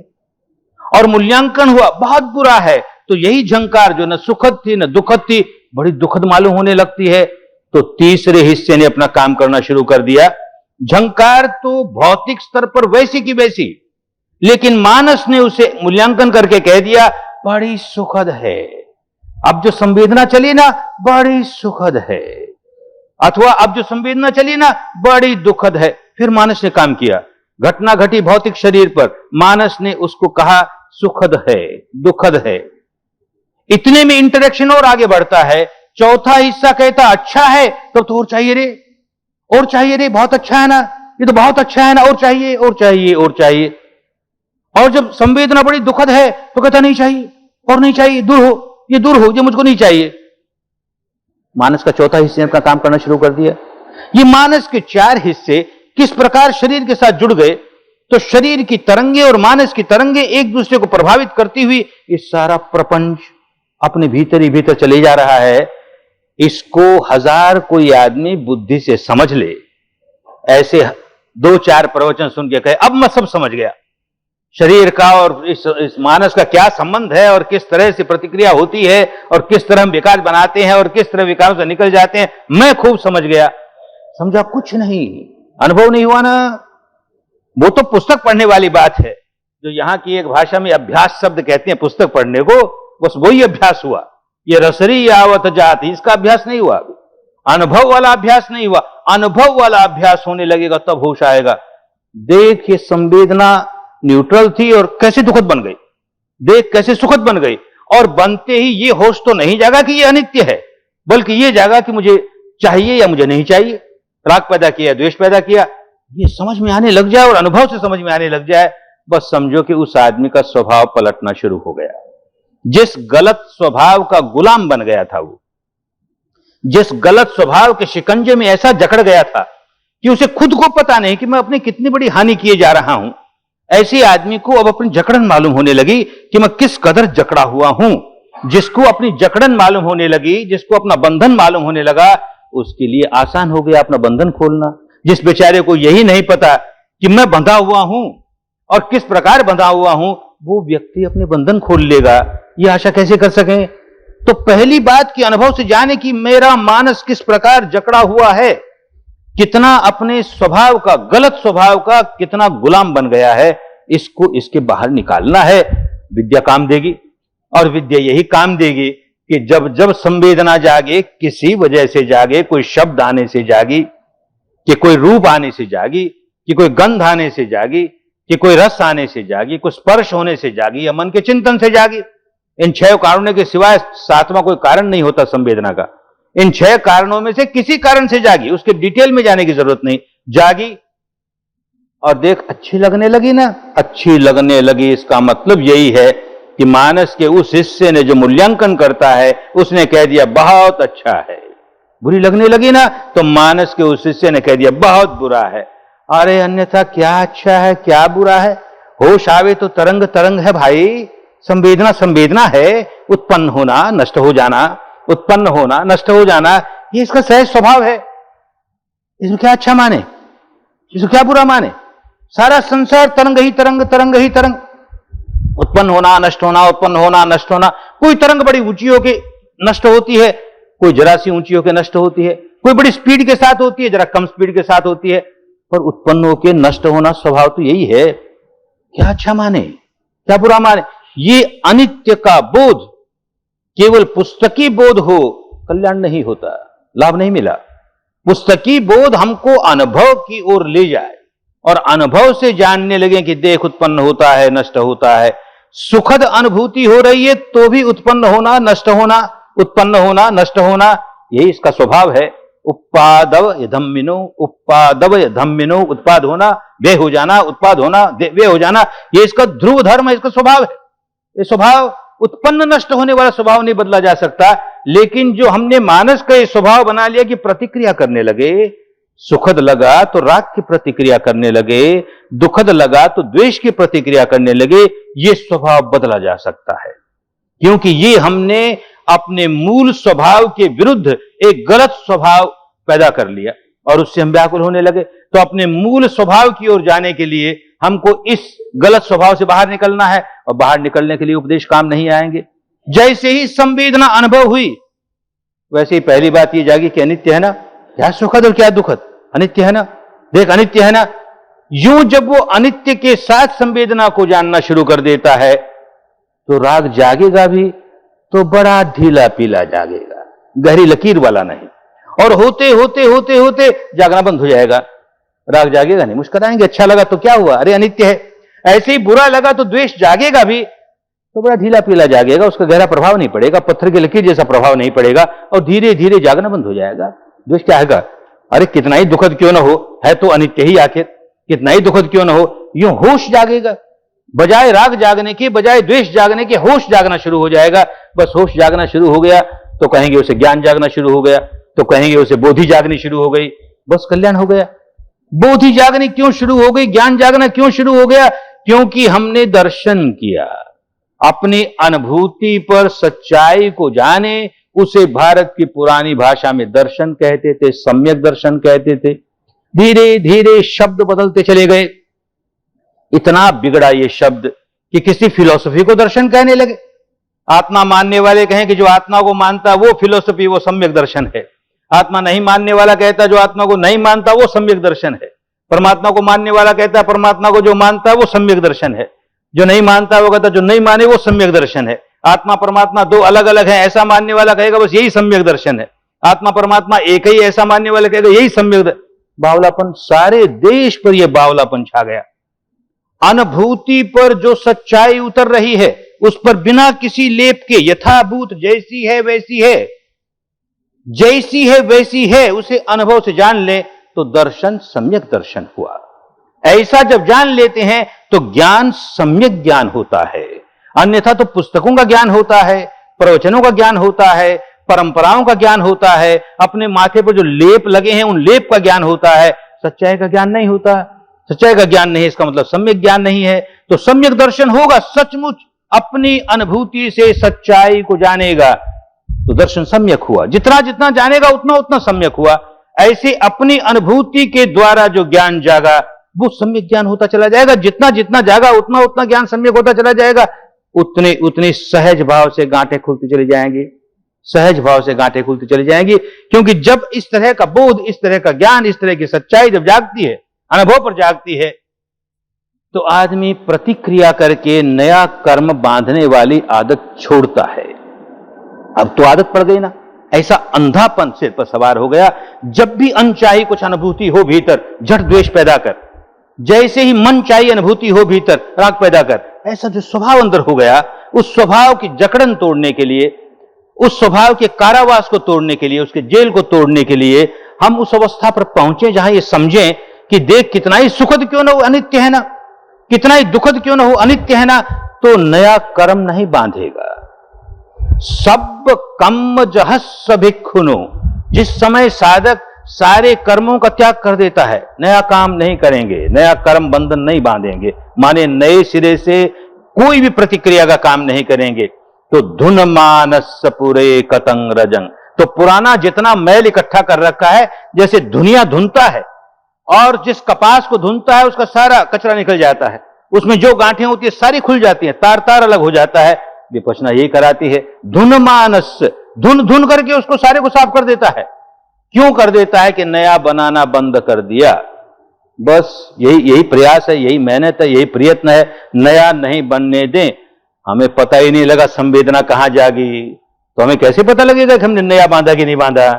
और मूल्यांकन हुआ, बहुत बुरा है, तो यही झंकार जो न सुखद थी न दुखद थी, बड़ी दुखद मालूम होने लगती है। तो तीसरे हिस्से ने अपना काम करना शुरू कर दिया। झंकार तो भौतिक स्तर पर वैसी की वैसी, लेकिन मानस ने उसे मूल्यांकन करके कह दिया बड़ी सुखद है। अब जो संवेदना चली ना, बड़ी सुखद है, अथवा अब जो संवेदना चली ना, बड़ी दुखद है। फिर मानस ने काम किया, घटना घटी भौतिक शरीर पर, मानस ने उसको कहा सुखद है, दुखद है। इतने में इंटरेक्शन और आगे बढ़ता है। चौथा हिस्सा कहता अच्छा है, तो और चाहिए रे, और चाहिए रे, बहुत अच्छा है ना, ये तो बहुत अच्छा है ना, और चाहिए और चाहिए और चाहिए। और जब संवेदना बड़ी दुखद है तो कहता नहीं चाहिए और नहीं चाहिए, दूर हो, ये दूर हो, ये मुझको नहीं चाहिए। मानस का चौथा हिस्से ने अपना काम करना शुरू कर दिया। ये मानस के चार हिस्से किस प्रकार शरीर के साथ जुड़ गए, तो शरीर की तरंगे और मानस की तरंगे एक दूसरे को प्रभावित करती हुई ये सारा प्रपंच अपने भीतर ही भीतर चले जा रहा है। इसको हजार कोई आदमी बुद्धि से समझ ले, ऐसे दो चार प्रवचन सुन के कहे अब मैं सब समझ गया, शरीर का और इस मानस का क्या संबंध है और किस तरह से प्रतिक्रिया होती है और किस तरह हम विकार बनाते हैं और किस तरह विकारों से निकल जाते हैं, मैं खूब समझ गया। समझा कुछ नहीं, अनुभव नहीं हुआ ना। वो तो पुस्तक पढ़ने वाली बात है, जो यहां की एक भाषा में अभ्यास शब्द कहते हैं पुस्तक पढ़ने को, बस वही अभ्यास हुआ। ये रसरी आवत जाति, इसका अभ्यास नहीं हुआ, अनुभव वाला अभ्यास नहीं हुआ। अनुभव वाला अभ्यास होने लगेगा तब होश आएगा। देख ये संवेदना न्यूट्रल थी और कैसे दुखद बन गई, देख कैसे सुखद बन गई, और बनते ही ये होश तो नहीं जागा कि ये अनित्य है, बल्कि ये जागा कि मुझे चाहिए या मुझे नहीं चाहिए। राग पैदा किया, द्वेष पैदा किया, ये समझ में आने लग जाए और अनुभव से समझ में आने लग जाए, बस समझो कि उस आदमी का स्वभाव पलटना शुरू हो गया। जिस गलत स्वभाव का गुलाम बन गया था वो, जिस गलत स्वभाव के शिकंजे में ऐसा जकड़ गया था कि उसे खुद को पता नहीं कि मैं अपनी कितनी बड़ी हानि किए जा रहा हूं, ऐसे आदमी को अब अपनी जकड़न मालूम होने लगी कि मैं किस कदर जकड़ा हुआ हूं। जिसको अपनी जकड़न मालूम होने लगी, जिसको अपना बंधन मालूम होने लगा, उसके लिए आसान हो गया अपना बंधन खोलना। जिस बेचारे को यही नहीं पता कि मैं बंधा हुआ हूं और किस प्रकार बंधा हुआ हूं, वो व्यक्ति अपने बंधन खोल लेगा। यह आशा कैसे कर सकें? तो पहली बात कि अनुभव से जाने कि मेरा मानस किस प्रकार जकड़ा हुआ है, कितना अपने स्वभाव का, गलत स्वभाव का कितना गुलाम बन गया है, इसको इसके बाहर निकालना है। विद्या काम देगी, और विद्या यही काम देगी कि जब जब संवेदना जागे, किसी वजह से जागे, कोई शब्द आने से जागी, कि कोई रूप आने से जागी, कि कोई गंध आने से जागी, कि कोई रस आने से जागी, कुछ स्पर्श होने से जागी, या मन के चिंतन से जागी। इन 6 कारणों के सिवाय 7वां कोई कारण नहीं होता संवेदना का। इन 6 कारणों में से किसी कारण से जागी, उसके डिटेल में जाने की जरूरत नहीं, जागी और देख अच्छी लगने लगी ना, अच्छी लगने लगी, इसका मतलब यही है कि मानस के उस हिस्से ने जो मूल्यांकन करता है उसने कह दिया बहुत अच्छा है। बुरी लगने लगी ना, तो मानस के उस हिस्से ने कह दिया बहुत बुरा है। अरे अन्यथा क्या अच्छा है क्या बुरा है? होश आवे तो तरंग तरंग है भाई, संवेदना संवेदना है, उत्पन्न होना नष्ट हो जाना, उत्पन्न होना नष्ट हो जाना, ये इसका सहज स्वभाव है। इसमें क्या अच्छा माने, इसमें क्या बुरा माने? सारा संसार तरंग ही तरंग, तरंग ही तरंग, उत्पन्न होना नष्ट होना, उत्पन्न होना नष्ट होना। कोई तरंग बड़ी ऊंची होके नष्ट होती है, कोई जरा सी ऊंची होके नष्ट होती है, कोई बड़ी स्पीड के साथ होती है, जरा कम स्पीड के साथ होती है, पर उत्पन्न होके नष्ट होना स्वभाव तो यही है। क्या अच्छा माने क्या बुरा माने? ये अनित्य का बोध केवल पुस्तकी बोध हो, कल्याण नहीं होता, लाभ नहीं मिला। पुस्तकी बोध हमको अनुभव की ओर ले जाए और अनुभव से जानने लगे कि देख उत्पन्न होता है नष्ट होता है, सुखद अनुभूति हो रही है तो भी उत्पन्न होना नष्ट होना, उत्पन्न होना नष्ट होना, यही इसका स्वभाव है। उत्पादव धम्मिनो, उत्पादव धम्मिनो, उत्पाद होना वे हो जाना, उत्पाद होना वे हो जाना, ये इसका ध्रुव धर्म है, इसका स्वभाव है। ये स्वभाव उत्पन्न नष्ट होने वाला स्वभाव नहीं बदला जा सकता, लेकिन जो हमने मानस का ये स्वभाव बना लिया कि प्रतिक्रिया करने लगे, सुखद लगा तो राग की प्रतिक्रिया करने लगे, दुखद लगा तो द्वेष की प्रतिक्रिया करने लगे, ये स्वभाव बदला जा सकता है। क्योंकि ये हमने अपने मूल स्वभाव के विरुद्ध एक गलत स्वभाव पैदा कर लिया और उससे हम व्याकुल होने लगे। तो अपने मूल स्वभाव की ओर जाने के लिए हमको इस गलत स्वभाव से बाहर निकलना है, और बाहर निकलने के लिए उपदेश काम नहीं आएंगे। जैसे ही संवेदना अनुभव हुई, वैसे ही पहली बात ये जागी कि अनित्य है ना, क्या सुखद और क्या दुखद, अनित्य है ना, देख अनित्य है ना। यूं जब वो अनित्य के साथ संवेदना को जानना शुरू कर देता है तो राग जागेगा भी, तो बड़ा ढीला पीला जागेगा, गहरी लकीर वाला नहीं, और होते होते होते होते जागना बंद हो जाएगा। राग जागेगा नहीं, मुस्कुराएंगे, अच्छा लगा तो क्या हुआ, अरे अनित्य है। ऐसे ही बुरा लगा तो द्वेष जागेगा भी, तो बड़ा ढीला पीला जागेगा, उसका गहरा प्रभाव नहीं पड़ेगा, पत्थर की लकीर जैसा प्रभाव नहीं पड़ेगा और धीरे धीरे जागना बंद हो जाएगा। द्वेष क्या है? अरे कितना ही दुखद क्यों ना हो, है तो अनित्य ही आखिर, कितना ही दुखद क्यों ना हो, यूं होश जागेगा। बजाय राग जागने के, बजाय द्वेष जागने के, होश जागना शुरू हो जाएगा। बस होश जागना शुरू हो गया तो कहेंगे उसे ज्ञान जागना शुरू हो गया, तो कहेंगे उसे बोधि जागनी शुरू हो गई, बस कल्याण हो गया। बोधि जागनी क्यों शुरू हो गई, ज्ञान जागना क्यों शुरू हो गया? क्योंकि हमने दर्शन किया, अपनी अनुभूति पर सच्चाई को जाने। उसे भारत की पुरानी भाषा में दर्शन कहते थे, सम्यक दर्शन कहते थे। धीरे धीरे शब्द बदलते चले गए, इतना बिगड़ा ये शब्द कि किसी फिलॉसफी को दर्शन कहने लगे। आत्मा मानने वाले कहें कि जो आत्मा को मानता वो फिलॉसफी, वो सम्यक दर्शन है। आत्मा नहीं मानने वाला कहता जो आत्मा को नहीं मानता वो सम्यक दर्शन है। परमात्मा को मानने वाला कहता है परमात्मा को जो मानता है वो सम्यक दर्शन है। जो नहीं मानता वो कहता जो नहीं माने वो सम्यक दर्शन है। आत्मा परमात्मा दो अलग अलग है ऐसा मानने वाला कहेगा बस यही सम्यक दर्शन है। आत्मा परमात्मा एक ही ऐसा मानने वाला कहेगा यही सम्यक। बावलापन, सारे देश पर यह बावलापन छा गया। अनुभूति पर जो सच्चाई उतर रही है उस पर बिना किसी लेप के यथाभूत जैसी है वैसी है, जैसी है वैसी है, उसे अनुभव से जान ले तो दर्शन सम्यक दर्शन हुआ। ऐसा जब जान लेते हैं तो ज्ञान सम्यक ज्ञान होता है। अन्यथा तो पुस्तकों का ज्ञान होता है, प्रवचनों का ज्ञान होता है, परंपराओं का ज्ञान होता है, अपने माथे पर जो लेप लगे हैं उन लेप का ज्ञान होता है, सच्चाई का ज्ञान नहीं होता। सच्चाई का ज्ञान नहीं, इसका मतलब सम्यक ज्ञान नहीं है। तो सम्यक दर्शन होगा, सचमुच अपनी अनुभूति से सच्चाई को जानेगा तो दर्शन सम्यक हुआ। जितना जितना जानेगा उतना उतना सम्यक हुआ। ऐसे अपनी अनुभूति के द्वारा जो ज्ञान जागा वो सम्यक ज्ञान होता चला जाएगा। जितना जितना जागा उतना उतना ज्ञान सम्यक होता चला जाएगा। उतने उतने सहज भाव से गांठें खुलती चली जाएंगी, सहज भाव से गांठें खुलती चली जाएंगी। क्योंकि जब इस तरह का बोध, इस तरह का ज्ञान, इस तरह की सच्चाई जब जागती है, अनुभव पर जागती है, तो आदमी प्रतिक्रिया करके नया कर्म बांधने वाली आदत छोड़ता है। अब तो आदत पड़ गई ना, ऐसा अंधापन सिर पर सवार हो गया। जब भी अनचाही कुछ अनुभूति हो भीतर, झट द्वेष पैदा कर। जैसे ही मन चाही अनुभूति हो भीतर, राग पैदा कर। ऐसा जो स्वभाव अंदर हो गया, उस स्वभाव की जकड़न तोड़ने के लिए, उस स्वभाव के कारावास को तोड़ने के लिए, उसके जेल को तोड़ने के लिए हम उस अवस्था पर पहुंचे जहां ये समझें कि देख कितना ही सुखद क्यों ना हो अनित्य है ना, कितना ही दुखद क्यों ना हो अनित्य है ना, तो नया कर्म नहीं बांधेगा। सब कम जहस भिक्षुनो, जिस समय साधक सारे कर्मों का त्याग कर देता है, नया काम नहीं करेंगे, नया कर्म बंधन नहीं बांधेंगे, माने नए सिरे से कोई भी प्रतिक्रिया का काम नहीं करेंगे, तो धुन मानस पुरे कतंग रजंग, तो पुराना जितना मैल इकट्ठा कर रखा है, जैसे धुनिया धुनता है और जिस कपास को धुनता है उसका सारा कचरा निकल जाता है, उसमें जो गांठें होती है सारी खुल जाती हैं, तार तार अलग हो जाता है। विपश्यना यही कराती है, धुन मानस, धुन धुन करके उसको सारे को साफ कर देता है। क्यों कर देता है? कि नया बनाना बंद कर दिया। बस यही प्रयास है, यही मेहनत है, यही प्रयत्न है, नया नहीं बनने दें। हमें पता ही नहीं लगा संवेदना कहां जागी, तो हमें कैसे पता लगेगा कि हमने नया बांधा कि नहीं बांधा?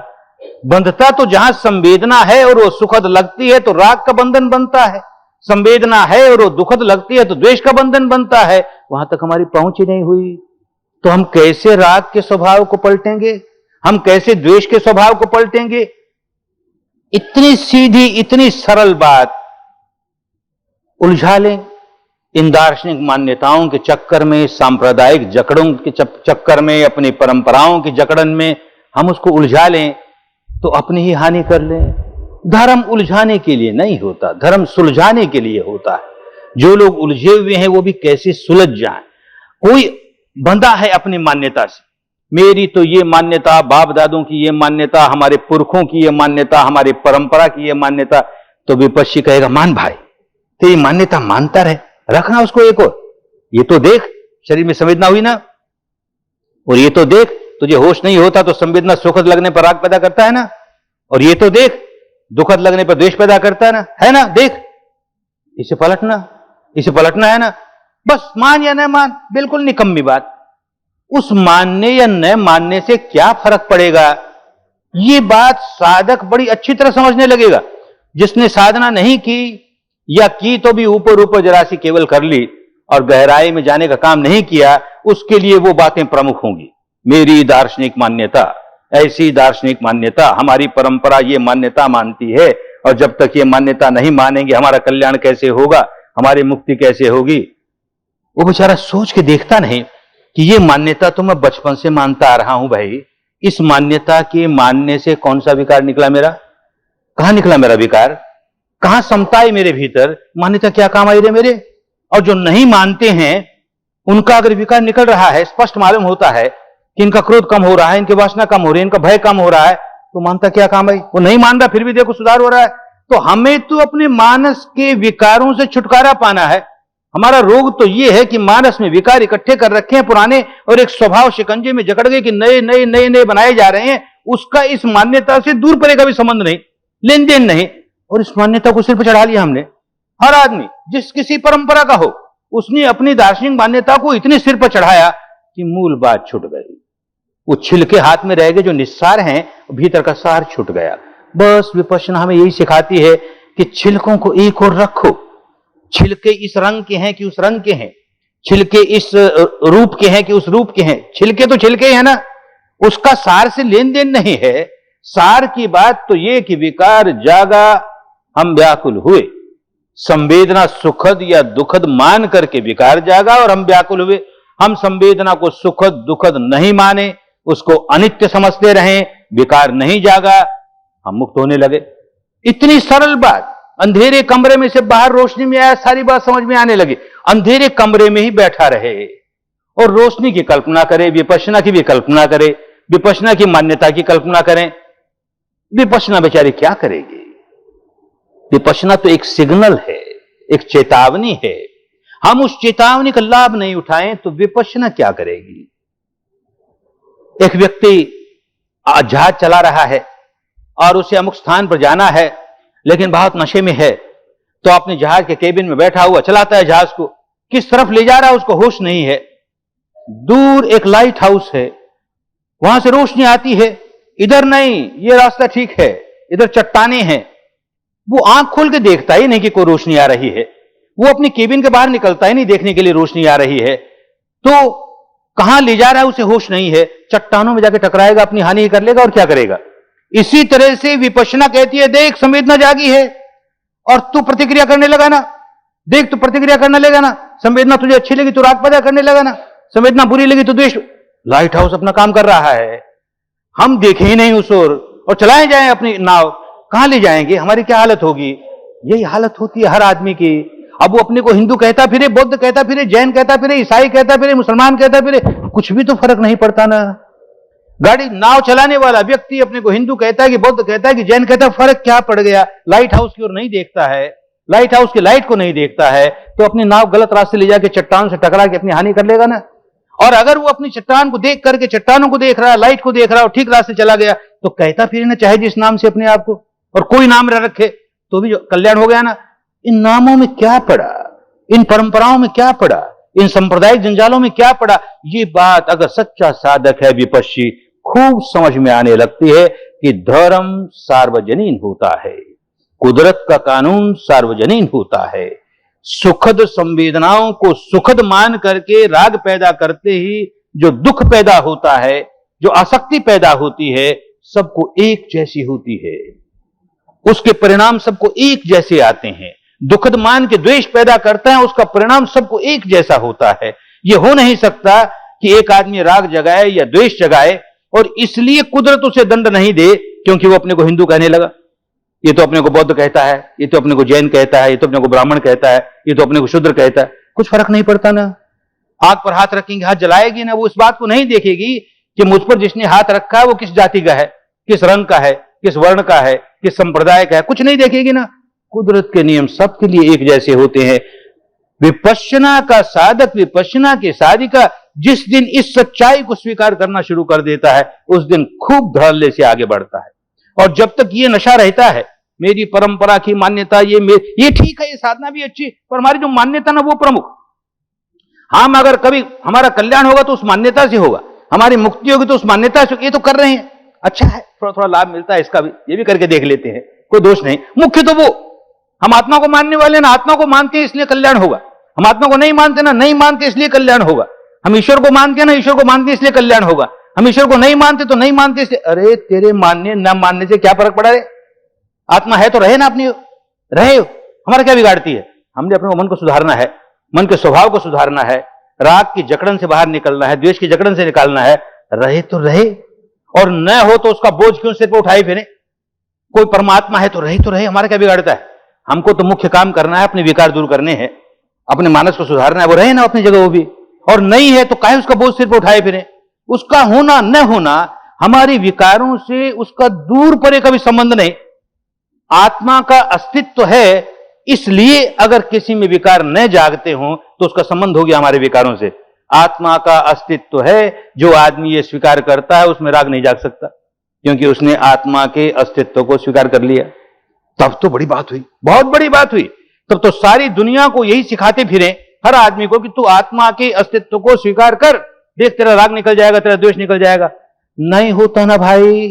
बंधता तो जहां संवेदना है और वो सुखद लगती है तो राग का बंधन बनता है, संवेदना है और वो दुखद लगती है तो द्वेष का बंधन बनता है। वहां तक हमारी पहुंच ही नहीं हुई, तो हम कैसे राग के स्वभाव को पलटेंगे, हम कैसे द्वेष के स्वभाव को पलटेंगे? इतनी सीधी, इतनी सरल बात उलझा लें इन दार्शनिक मान्यताओं के चक्कर में, सांप्रदायिक जकड़ों के चक्कर में, अपनी परंपराओं की जकड़न में हम उसको उलझा लें तो अपनी ही हानि कर लें। धर्म उलझाने के लिए नहीं होता, धर्म सुलझाने के लिए होता है। जो लोग उलझे हुए हैं वो भी कैसे सुलझ जाएं। कोई बंधा है अपनी मान्यता से, मेरी तो ये मान्यता, बाप दादों की ये मान्यता, हमारे पुरखों की ये मान्यता, हमारी परंपरा की ये मान्यता, तो विपक्षी कहेगा मान भाई तेरी मान्यता मानता रहे, रखना उसको एक और, ये तो देख शरीर में संवेदना हुई ना, और ये तो देख तुझे होश नहीं होता तो संवेदना सुखद लगने पर राग पैदा करता है ना, और ये तो देख दुखद लगने पर द्वेष पैदा करता है ना, देख इसे पलटना है ना। बस मान या न मान, बिल्कुल निकम्मी बात। उस मानने या न मानने से क्या फर्क पड़ेगा, ये बात साधक बड़ी अच्छी तरह समझने लगेगा। जिसने साधना नहीं की या की तो भी ऊपर ऊपर जरा सी केवल कर ली और गहराई में जाने का काम नहीं किया, उसके लिए वो बातें प्रमुख होंगी। मेरी दार्शनिक मान्यता, ऐसी दार्शनिक मान्यता, हमारी परंपरा ये मान्यता मानती है, और जब तक ये मान्यता नहीं मानेंगे हमारा कल्याण कैसे होगा, हमारी मुक्ति कैसे होगी। वो बेचारा सोच के देखता नहीं कि ये मान्यता तो मैं बचपन से मानता आ रहा हूं भाई, इस मान्यता के मानने से कौन सा विकार निकला मेरा, कहां निकला मेरा विकार, कहां समता है मेरे भीतर, मान्यता क्या काम आई रे मेरे। और जो नहीं मानते हैं उनका अगर विकार निकल रहा है, स्पष्ट मालूम होता है कि इनका क्रोध कम हो रहा है, इनकी वासना कम हो रही है, इनका भय कम हो रहा है, तो मानता क्या काम आई। वो नहीं मान रहा फिर भी देखो सुधार हो रहा है। तो हमें तो अपने मानस के विकारों से छुटकारा पाना है। हमारा रोग तो ये है कि मानस में विकार इकट्ठे कर रखे हैं पुराने, और एक स्वभाव शिकंजे में जकड़ गए कि नए नए नए नए बनाए जा रहे हैं। उसका इस मान्यता से दूर परे का भी संबंध नहीं, लेन देन नहीं, और इस मान्यता को सिर पर चढ़ा लिया हमने। हर आदमी जिस किसी परंपरा का हो, उसने अपनी दार्शनिक मान्यता को इतने सिर पर चढ़ाया कि मूल बात छूट गई। वो छिलके हाथ में रह गए जो निस्सार हैं, भीतर का सार छूट गया। बस विपश्यना हमें यही सिखाती है कि छिलकों को एक और रखो। छिलके इस रंग के हैं कि उस रंग के हैं, छिलके इस रूप के हैं कि उस रूप के हैं, छिलके तो छिलके हैं ना, उसका सार से लेन देन नहीं है। सार की बात तो यह कि विकार जागा, हम व्याकुल हुए, संवेदना सुखद या दुखद मान करके विकार जागा और हम व्याकुल हुए। हम संवेदना को सुखद दुखद नहीं माने, उसको अनित्य समझते रहें, विकार नहीं जागा, हम मुक्त होने लगे। इतनी सरल बात, अंधेरे कमरे में से बाहर रोशनी में आया, सारी बात समझ में आने लगी। अंधेरे कमरे में ही बैठा रहे और रोशनी की कल्पना करे, विपश्यना की भी कल्पना करे, विपश्यना की मान्यता की कल्पना करें। विपश्यना बेचारी क्या करेगी? विपश्यना तो एक सिग्नल है, एक चेतावनी है। हम उस चेतावनी का लाभ नहीं उठाएं तो विपश्यना क्या करेगी? एक व्यक्ति जहाज चला रहा है और उसे अमुक स्थान पर जाना है, लेकिन बहुत नशे में है, तो अपने जहाज के केबिन में बैठा हुआ चलाता है जहाज को, किस तरफ ले जा रहा है उसको होश नहीं है। दूर एक लाइट हाउस है, वहां से रोशनी आती है, इधर नहीं, ये रास्ता ठीक है, इधर चट्टाने हैं। वो आंख खोल के देखता ही नहीं कि कोई रोशनी आ रही है, वो अपनी केबिन के बाहर निकलता ही नहीं देखने के लिए रोशनी आ रही है। तो कहां ले जा रहा है उसे होश नहीं है, चट्टानों में जाके टकराएगा, अपनी हानि कर लेगा और क्या करेगा। इसी तरह से विपश्यना कहती है, देख संवेदना जागी है और तू प्रतिक्रिया करने लगा ना, देख तू प्रतिक्रिया करने लगा ना, संवेदना तुझे अच्छी लगी तो राग पैदा करने लगा ना, संवेदना बुरी लगी तो द्वेष। लाइट हाउस अपना काम कर रहा है, हम देखें ही नहीं उस ओर और चलाए जाएं अपनी नाव, कहां ले जाएंगे, हमारी क्या हालत होगी। यही हालत होती है हर आदमी की। अब वो अपने को हिंदू कहता फिरे, बौद्ध कहता फिरे, जैन कहता फिरे, ईसाई कहता फिरे, मुसलमान कहता फिरे, कुछ भी तो फर्क नहीं पड़ता ना। गाड़ी नाव चलाने वाला व्यक्ति अपने को हिंदू कहता है कि बौद्ध कहता है कि जैन कहता है, फर्क क्या पड़ गया। लाइट हाउस की ओर नहीं देखता है, लाइट हाउस की लाइट को नहीं देखता है, तो अपनी नाव गलत रास्ते ले जाके चट्टान से टकरा के अपनी हानि कर लेगा ना। और अगर वो अपनी चट्टान को देख करके चट्टानों को देख रहा है, लाइट को देख रहा है और ठीक रास्ते चला गया, तो कहता फिर ना चाहे जिस नाम से अपने आप को, और कोई नाम रखे तो भी कल्याण हो गया ना। इन नामों में क्या पड़ा, इन परंपराओं में क्या पड़ा, इन सांप्रदायिक जंजालों में क्या पड़ा। ये बात अगर सच्चा साधक है विपश्ची, खूब समझ में आने लगती है कि धर्म सार्वजनीन होता है, कुदरत का कानून सार्वजनीन होता है। सुखद संवेदनाओं को सुखद मान करके राग पैदा करते ही जो दुख पैदा होता है, जो आसक्ति पैदा होती है, सबको एक जैसी होती है, उसके परिणाम सबको एक जैसे आते हैं। दुखद मान के द्वेष पैदा करता है, उसका परिणाम सबको एक जैसा होता है। यह हो नहीं सकता कि एक आदमी राग जगाए या द्वेष जगाए और इसलिए कुदरत उसे दंड नहीं दे क्योंकि वो अपने को हिंदू कहने लगा, ये तो अपने को बौद्ध कहता है, ये तो अपने को जैन कहता है, ये तो अपने को ब्राह्मण कहता है, ये तो अपने को शूद्र कहता है। कुछ फर्क नहीं पड़ता ना। आग पर हाथ रखेंगे, हाथ जलाएगी ना, वो इस बात को नहीं देखेगी कि मुझ पर जिसने हाथ रखा है वो किस जाति का है, किस रंग का है, किस वर्ण का है, किस संप्रदाय का है, कुछ नहीं देखेगी ना। कुदरत के नियम सबके लिए एक जैसे होते हैं। विपश्यना का साधक, विपश्यना के साधिका जिस दिन इस सच्चाई को स्वीकार करना शुरू कर देता है, उस दिन खूब धड़ल्ले से आगे बढ़ता है। और जब तक ये नशा रहता है, मेरी परंपरा की मान्यता, ये ठीक है, ये साधना भी अच्छी, पर हमारी जो मान्यता ना वो प्रमुख। हम अगर कभी हमारा कल्याण होगा तो उस मान्यता से होगा, हमारी मुक्ति होगी तो उस मान्यता से। ये तो कर रहे हैं, अच्छा है, थोड़ा थोड़ा लाभ मिलता है इसका भी, ये भी करके देख लेते हैं, कोई दोष नहीं। मुख्य तो वो, हम आत्मा को मानने वाले ना, आत्मा को मानते हैं इसलिए कल्याण होगा। हम आत्मा को नहीं मानते ना, नहीं मानते इसलिए कल्याण होगा। हम ईश्वर को मानते हैं ना, ईश्वर को मानते हैं इसलिए कल्याण होगा, हम ईश्वर को नहीं मानते तो नहीं मानते इसलिए। अरे तेरे मानने न मानने से क्या फर्क पड़ा रे? आत्मा है तो रहे ना अपनी, रहे, हमारा क्या बिगाड़ती है? हमने अपने मन को सुधारना है, मन के स्वभाव को सुधारना है, राग की जकड़न से बाहर निकलना है, द्वेष की जकड़न से निकालना है। रहे तो रहे, और न हो तो उसका बोझ क्यों सिर पर उठाए फिरे? कोई परमात्मा है तो रहे, हमारा क्या बिगाड़ता है? हमको तो मुख्य काम करना है, अपने विकार दूर करने हैं, अपने मानस को सुधारना है। वो रहे ना अपनी जगह वो भी, और नहीं है तो काहे उसका बोझ सिर पर उठाए फिरे? उसका होना न होना हमारी विकारों से उसका दूर परे का भी संबंध नहीं। आत्मा का अस्तित्व है, इसलिए अगर किसी में विकार न जागते हो तो उसका संबंध हो गया हमारे विकारों से। आत्मा का अस्तित्व है, जो आदमी ये स्वीकार करता है उसमें राग नहीं जाग सकता, क्योंकि उसने आत्मा के अस्तित्व को स्वीकार कर लिया। तब तो बड़ी बात हुई, बहुत बड़ी बात हुई। तब तो सारी दुनिया को यही सिखाते फिरे, हर आदमी को, कि तू आत्मा के अस्तित्व को स्वीकार कर, देख तेरा राग निकल जाएगा, तेरा द्वेष निकल जाएगा। नहीं होता ना भाई।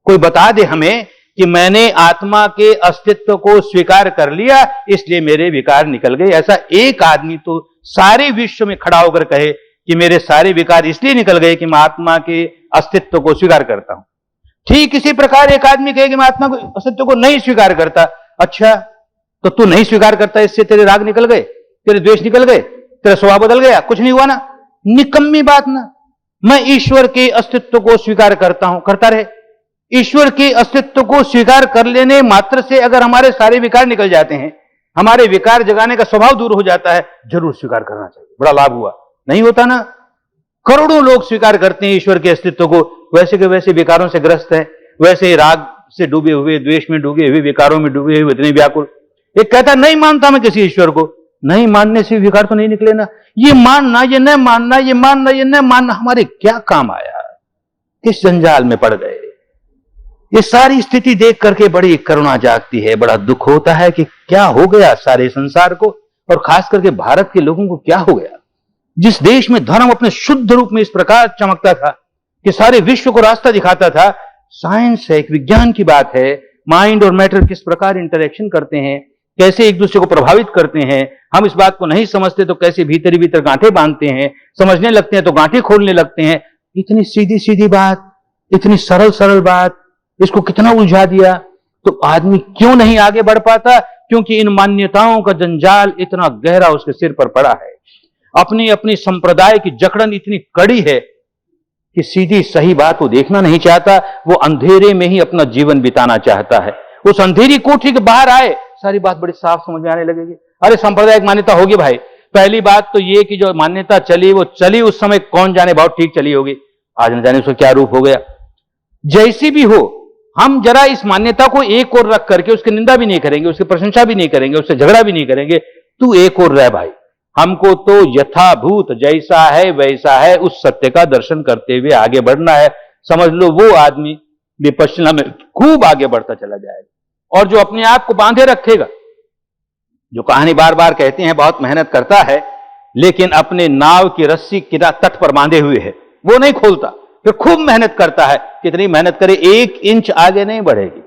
कोई बता दे हमें कि मैंने आत्मा के अस्तित्व को स्वीकार कर लिया इसलिए मेरे विकार निकल गए। ऐसा एक आदमी तो सारे विश्व में खड़ा होकर कहे कि मेरे सारे विकार इसलिए निकल गए कि मैं आत्मा के अस्तित्व को स्वीकार करता हूं। ठीक इसी प्रकार एक आदमी कहे कि मैं आत्मा के अस्तित्व को नहीं स्वीकार करता। अच्छा, तो तू नहीं स्वीकार करता, इससे तेरे राग निकल गए, तेरे द्वेष निकल गए, तेरा स्वभाव बदल गया? कुछ नहीं हुआ ना। निकम्मी बात ना। मैं ईश्वर के अस्तित्व को स्वीकार करता हूं, करता रहे। ईश्वर के अस्तित्व को स्वीकार कर लेने मात्र से अगर हमारे सारे विकार निकल जाते हैं, हमारे विकार जगाने का स्वभाव दूर हो जाता है, जरूर स्वीकार करना चाहिए, बड़ा लाभ हुआ। नहीं होता ना। करोड़ों लोग स्वीकार करते हैं ईश्वर के अस्तित्व को, वैसे के वैसे विकारों से ग्रस्त है, वैसे राग से डूबे हुए, द्वेष में डूबे हुए, विकारों में डूबे हुए, इतने व्याकुल। एक कहता नहीं मानता मैं किसी ईश्वर को। नहीं मानने से विकार तो नहीं निकले ना। ये मानना, ये न मानना, ये मानना, ये न मानना हमारे क्या काम आया? किस जंजाल में पड़ गए? ये सारी स्थिति देख करके बड़ी करुणा जागती है, बड़ा दुख होता है कि क्या हो गया सारे संसार को, और खास करके भारत के लोगों को क्या हो गया। जिस देश में धर्म अपने शुद्ध रूप में इस प्रकार चमकता था कि सारे विश्व को रास्ता दिखाता था। साइंस है, एक विज्ञान की बात है, माइंड और मैटर किस प्रकार इंटरेक्शन करते हैं, कैसे एक दूसरे को प्रभावित करते हैं। हम इस बात को नहीं समझते तो कैसे भीतर ही भीतर गांठें बांधते हैं, समझने लगते हैं तो गांठें खोलने लगते हैं। इतनी सीधी सीधी बात, इतनी सरल सरल बात, इसको कितना उलझा दिया। तो आदमी क्यों नहीं आगे बढ़ पाता? क्योंकि इन मान्यताओं का जंजाल इतना गहरा उसके सिर पर पड़ा है। अपनी अपनी संप्रदाय की जकड़न इतनी कड़ी है कि सीधी सही बात को देखना नहीं चाहता। वो अंधेरे में ही अपना जीवन बिताना चाहता है। उस अंधेरी कोठरी के बाहर आए, सारी बात बड़ी साफ समझ में आने लगेगी। अरे सांप्रदायिक मान्यता होगी भाई। पहली बात तो ये कि जो मान्यता चली वो चली उस समय कौन जाने बहुत ठीक चली होगी, आज न जाने उसका क्या रूप हो गया। जैसी भी हो, हम जरा इस मान्यता को एक ओर रख करके उसकी निंदा भी नहीं करेंगे, उसकी प्रशंसा भी नहीं करेंगे, उससे झगड़ा भी नहीं करेंगे। तू एक ओर रह भाई। हमको तो यथाभूत जैसा है वैसा है उस सत्य का दर्शन करते हुए आगे बढ़ना है। समझ लो वो आदमी विपश्यना में खूब आगे बढ़ता चला जाएगा। और जो अपने आप को बांधे रखेगा, जो कहानी बार बार कहते हैं बहुत मेहनत करता है लेकिन अपने नाव की रस्सी किनारे तट पर बांधे हुए है, वो नहीं खोलता, फिर खूब मेहनत करता है। कितनी मेहनत करे, 1 इंच आगे नहीं बढ़ेगी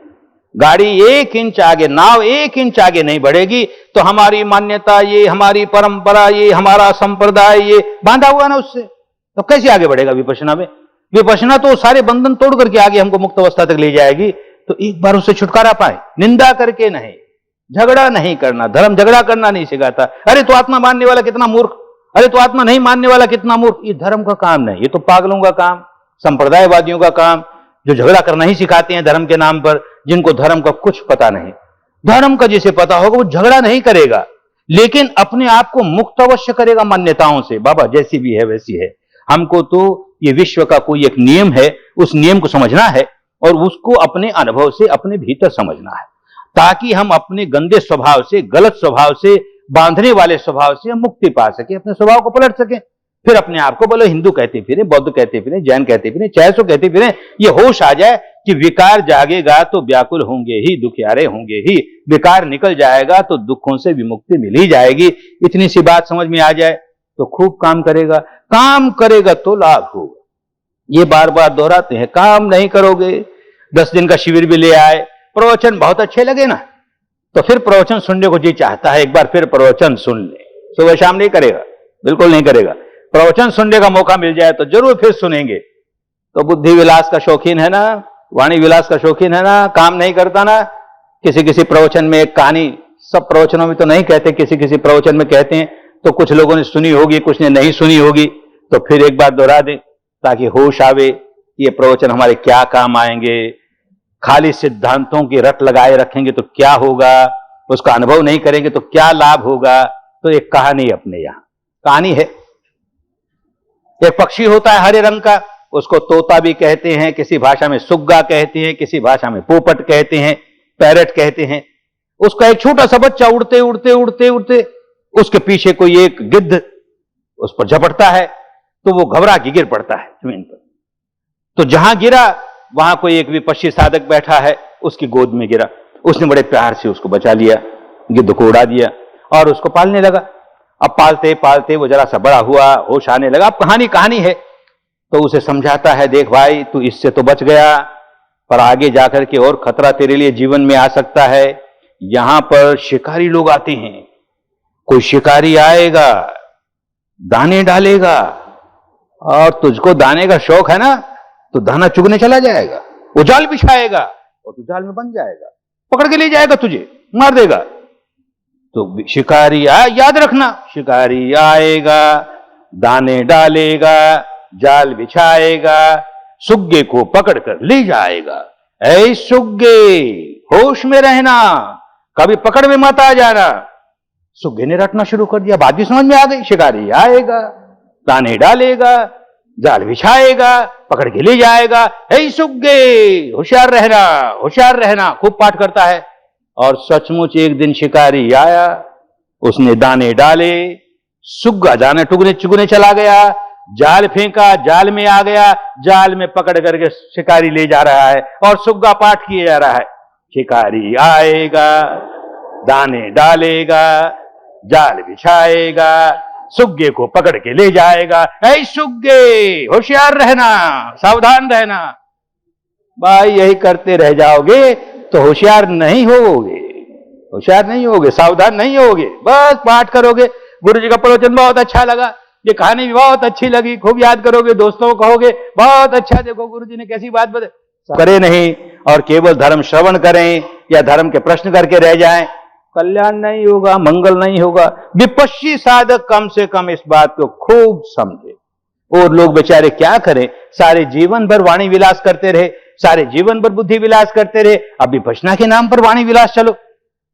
गाड़ी, 1 इंच आगे, नाव 1 इंच आगे नहीं बढ़ेगी। तो हमारी मान्यता, ये हमारी परंपरा, ये हमारा संप्रदाय, ये बांधा हुआ ना उससे, तो कैसे आगे बढ़ेगा विपश्यना में? विपश्यना तो सारे बंधन तोड़ करके आगे हमको मुक्त अवस्था तक ले जाएगी। तो एक बार उससे छुटकारा पाए, निंदा करके नहीं, झगड़ा नहीं करना। धर्म झगड़ा करना नहीं सिखाता। अरे तो आत्मा मानने वाला कितना मूर्ख, अरे तो आत्मा नहीं मानने वाला कितना मूर्ख। ये धर्म का काम नहीं, ये तो पागलों का काम, संप्रदायवादियों का काम, जो झगड़ा करना ही सिखाते हैं धर्म के नाम पर, जिनको धर्म का कुछ पता नहीं। धर्म का जिसे पता होगा वो झगड़ा नहीं करेगा, लेकिन अपने आप को मुक्त अवश्य करेगा मान्यताओं से। बाबा जैसी भी है वैसी है। हमको तो ये विश्व का कोई एक नियम है, उस नियम को समझना है और उसको अपने अनुभव से अपने भीतर समझना है, ताकि हम अपने गंदे स्वभाव से, गलत स्वभाव से, बांधने वाले स्वभाव से हम मुक्ति पा सके, अपने स्वभाव को पलट सके। फिर अपने आप को बोलो हिंदू कहते फिरे, बौद्ध कहते फिरे, जैन कहते फिरे, चाहे सो कहते फिरे, ये होश आ जाए कि विकार जागेगा तो व्याकुल होंगे ही, दुखियारे होंगे ही। विकार निकल जाएगा तो दुखों से विमुक्ति मिल ही जाएगी। इतनी सी बात समझ में आ जाए तो खूब काम करेगा। काम करेगा तो लाभ होगा। ये बार बार दोहराते हैं, काम नहीं करोगे। 10 दिन का शिविर भी ले आए, प्रवचन बहुत अच्छे लगे ना, तो फिर प्रवचन सुनने को जी चाहता है, एक बार फिर प्रवचन सुन ले। सुबह शाम नहीं करेगा, बिल्कुल नहीं करेगा। प्रवचन सुनने का मौका मिल जाए तो जरूर फिर सुनेंगे। तो बुद्धि विलास का शौकीन है ना, वाणी विलास का शौकीन है ना, काम नहीं करता ना। किसी किसी प्रवचन में एक कहानी, सब प्रवचनों में तो नहीं कहते, किसी किसी प्रवचन में कहते हैं, तो कुछ लोगों ने सुनी होगी, कुछ ने नहीं सुनी होगी, तो फिर एक बार दोहरा दें ताकि होश आवे ये प्रवचन हमारे क्या काम आएंगे। खाली सिद्धांतों की रट लगाए रखेंगे तो क्या होगा, उसका अनुभव नहीं करेंगे तो क्या लाभ होगा। तो एक कहानी अपने यहां कहानी है। एक पक्षी होता है हरे रंग का, उसको तोता भी कहते हैं, किसी भाषा में सुग्गा कहते हैं, किसी भाषा में पोपट कहते हैं, पैरट कहते हैं। उसका एक छोटा सा बच्चा उड़ते उड़ते उड़ते उड़ते उसके पीछे कोई एक गिद्ध उस पर झपटता है, तो वो घबरा के गिर पड़ता है जमीन पर। तो जहां गिरा वहां कोई एक विपश्ची साधक बैठा है, उसकी गोद में गिरा। उसने बड़े प्यार से उसको बचा लिया, गिद्ध को उड़ा दिया और उसको पालने लगा। अब पालते पालते वो जरा सा बड़ा हुआ, होश आने लगा। अब कहानी है, तो उसे समझाता है, देख भाई तू इससे तो बच गया, पर आगे जाकर के और खतरा तेरे लिए जीवन में आ सकता है। यहां पर शिकारी लोग आते हैं, कोई शिकारी आएगा, दाने डालेगा, और तुझको दाने का शौक है ना, तो दाना चुगने चला जाएगा। वो जाल बिछाएगा और तू जाल में बन जाएगा, पकड़ के ले जाएगा, तुझे मार देगा। तो शिकारी याद रखना, शिकारी आएगा, दाने डालेगा, जाल बिछाएगा, सुग्गे को पकड़कर ले जाएगा। ऐ सुग्गे, होश में रहना, कभी पकड़ में मत आ जाना। सुग्गे ने रटना शुरू कर दिया, बात भी समझ में आ गई। शिकारी आएगा, दाने डालेगा, जाल बिछाएगा, पकड़ के ले जाएगा। ऐ सुग्गे, होशियार रहना, होशियार रहना, खूब पाठ करता है। और सचमुच एक दिन शिकारी आया, उसने दाने डाले, सुग्गा दाने टुगने चुगने चला गया, जाल फेंका, जाल में आ गया, जाल में पकड़ करके शिकारी ले जा रहा है और सुग्गा पाठ किए जा रहा है। शिकारी आएगा, दाने डालेगा, जाल बिछाएगा, सुग्गे को पकड़ के ले जाएगा। ऐ सुग्गे, होशियार रहना, सावधान रहना। भाई यही करते रह जाओगे तो होशियार नहीं होगे, होशियार नहीं होगे, सावधान नहीं होगे। बस पाठ करोगे, गुरु जी का प्रवचन बहुत अच्छा लगा, ये कहानी भी बहुत अच्छी लगी, खूब याद करोगे, दोस्तों को कहोगे बहुत अच्छा, देखो गुरु जी ने कैसी बात बताई, करे नहीं और केवल धर्म श्रवण करें या धर्म के प्रश्न करके रह जाएं, कल्याण नहीं होगा, मंगल नहीं होगा। विपश्ची साधक कम से कम इस बात को खूब समझे। और लोग बेचारे क्या करें, सारे जीवन भर वाणी विलास करते रहे, सारे जीवन भर बुद्धि विलास करते रहे। अब विपश्यना के नाम पर वाणी विलास, चलो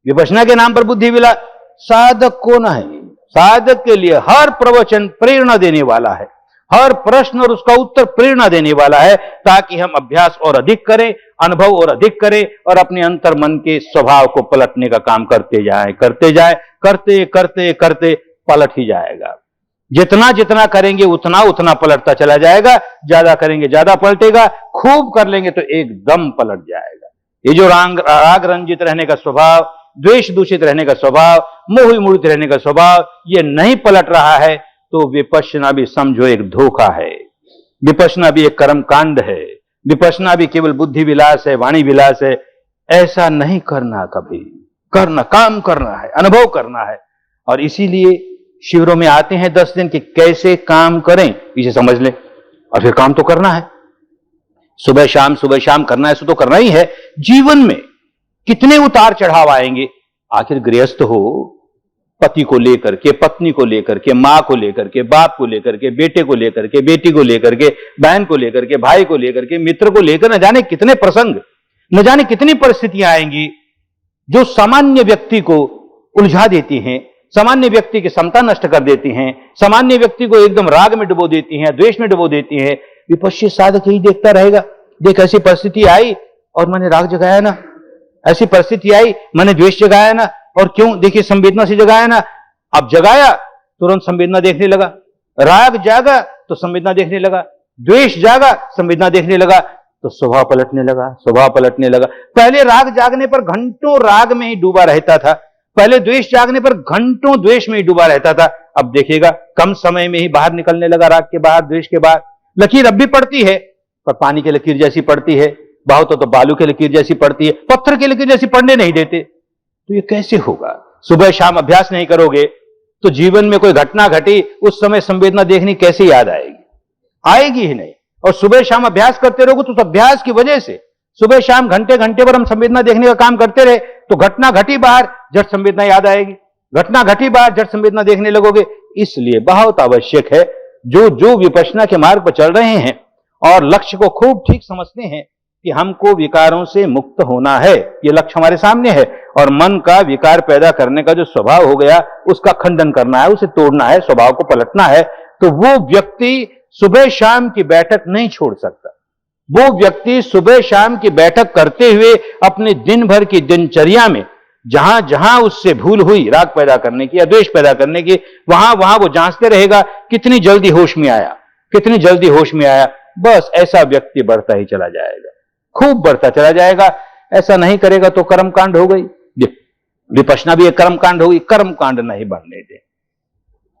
विपश्यना के नाम पर बुद्धि विलास। साधक को नहीं, साधक के लिए हर प्रवचन प्रेरणा देने वाला है, हर प्रश्न और उसका उत्तर प्रेरणा देने वाला है, ताकि हम अभ्यास और अधिक करें, अनुभव और अधिक करें और अपने अंतर मन के स्वभाव को पलटने का काम करते जाएं, करते करते करते पलट ही जाएगा। जितना जितना करेंगे उतना उतना पलटता चला जाएगा, ज्यादा करेंगे ज्यादा पलटेगा, खूब कर लेंगे तो एकदम पलट जाएगा। ये जो राग रंजित रहने का स्वभाव, द्वेष दूषित रहने का स्वभाव, मोह मूर्त रहने का स्वभाव, ये नहीं पलट रहा है तो विपश्यना भी समझो एक धोखा है, विपश्यना भी एक कर्म कांड है, विपश्यना भी केवल बुद्धि विलास है, वाणी विलास है। ऐसा नहीं करना, कभी करना, काम करना है, अनुभव करना है। और इसीलिए शिविरों में आते हैं 10 दिन कि कैसे काम करें, इसे समझ लें और फिर काम तो करना है। सुबह शाम करना है, सो तो करना ही है। जीवन में कितने उतार चढ़ाव आएंगे, आखिर गृहस्थ हो, पति को लेकर के, पत्नी को लेकर के, मां को लेकर के, बाप को लेकर के, बेटे को लेकर के, बेटी को लेकर के, बहन को लेकर के, भाई को लेकर के, मित्र को लेकर, न जाने कितने प्रसंग, न जाने कितनी परिस्थितियां आएंगी जो सामान्य व्यक्ति को उलझा देती हैं, सामान्य व्यक्ति की समता नष्ट कर देती हैं, सामान्य व्यक्ति को एकदम राग में डुबो देती हैं, द्वेष में डुबो देती हैं। विपश्ची साधक यही देखता रहेगा, देख ऐसी परिस्थिति आई और मैंने राग जगाया ना, ऐसी परिस्थिति आई मैंने द्वेष जगाया ना, और क्यों, देखिए संवेदना से जगाया ना। अब जगाया तुरंत संवेदना देखने लगा, राग जागा तो संवेदना देखने लगा, द्वेष जागा संवेदना देखने लगा, तो स्वभाव पलटने लगा, स्वभाव पलटने लगा। पहले राग जागने पर घंटों राग में ही डूबा रहता था, पहले द्वेष जागने पर घंटों द्वेष में ही डूबा रहता था। अब देखिएगा कम समय में ही बाहर निकलने लगा, राग के बाहर, द्वेष के बाहर। लकीर अब भी पड़ती है पर पानी की लकीर जैसी पड़ती है, बहुत तो बालू की लकीर जैसी पड़ती है, पत्थर की लकीर जैसी पड़ने नहीं देते। तो ये कैसे होगा? सुबह शाम अभ्यास नहीं करोगे तो जीवन में कोई घटना घटी, उस समय संवेदना देखनी कैसे याद आएगी? आएगी ही नहीं। और सुबह शाम अभ्यास करते रहोगे तो उस अभ्यास की वजह से सुबह शाम घंटे घंटे पर हम संवेदना देखने का काम करते रहे तो घटना घटी बाहर, झट संवेदना याद आएगी। घटना घटी बाहर, झट संवेदना देखने लगोगे। इसलिए बहुत आवश्यक है, जो विपश्यना के मार्ग पर चल रहे हैं और लक्ष्य को खूब ठीक समझते हैं कि हमको विकारों से मुक्त होना है, ये लक्ष्य हमारे सामने है, और मन का विकार पैदा करने का जो स्वभाव हो गया उसका खंडन करना है, उसे तोड़ना है, स्वभाव को पलटना है, तो वो व्यक्ति सुबह शाम की बैठक नहीं छोड़ सकता। वो व्यक्ति सुबह शाम की बैठक करते हुए अपने दिन भर की दिनचर्या में जहां जहां उससे भूल हुई राग पैदा करने की या द्वेष पैदा करने की, वहां वहां वो जांचते रहेगा कितनी जल्दी होश में आया, कितनी जल्दी होश में आया। बस ऐसा व्यक्ति बढ़ता ही चला जाएगा, खूब बढ़ता चला जाएगा। ऐसा नहीं करेगा तो कर्मकांड हो गई, विपश्यना भी एक कर्मकांड होगी। कर्मकांड नहीं बनने दे।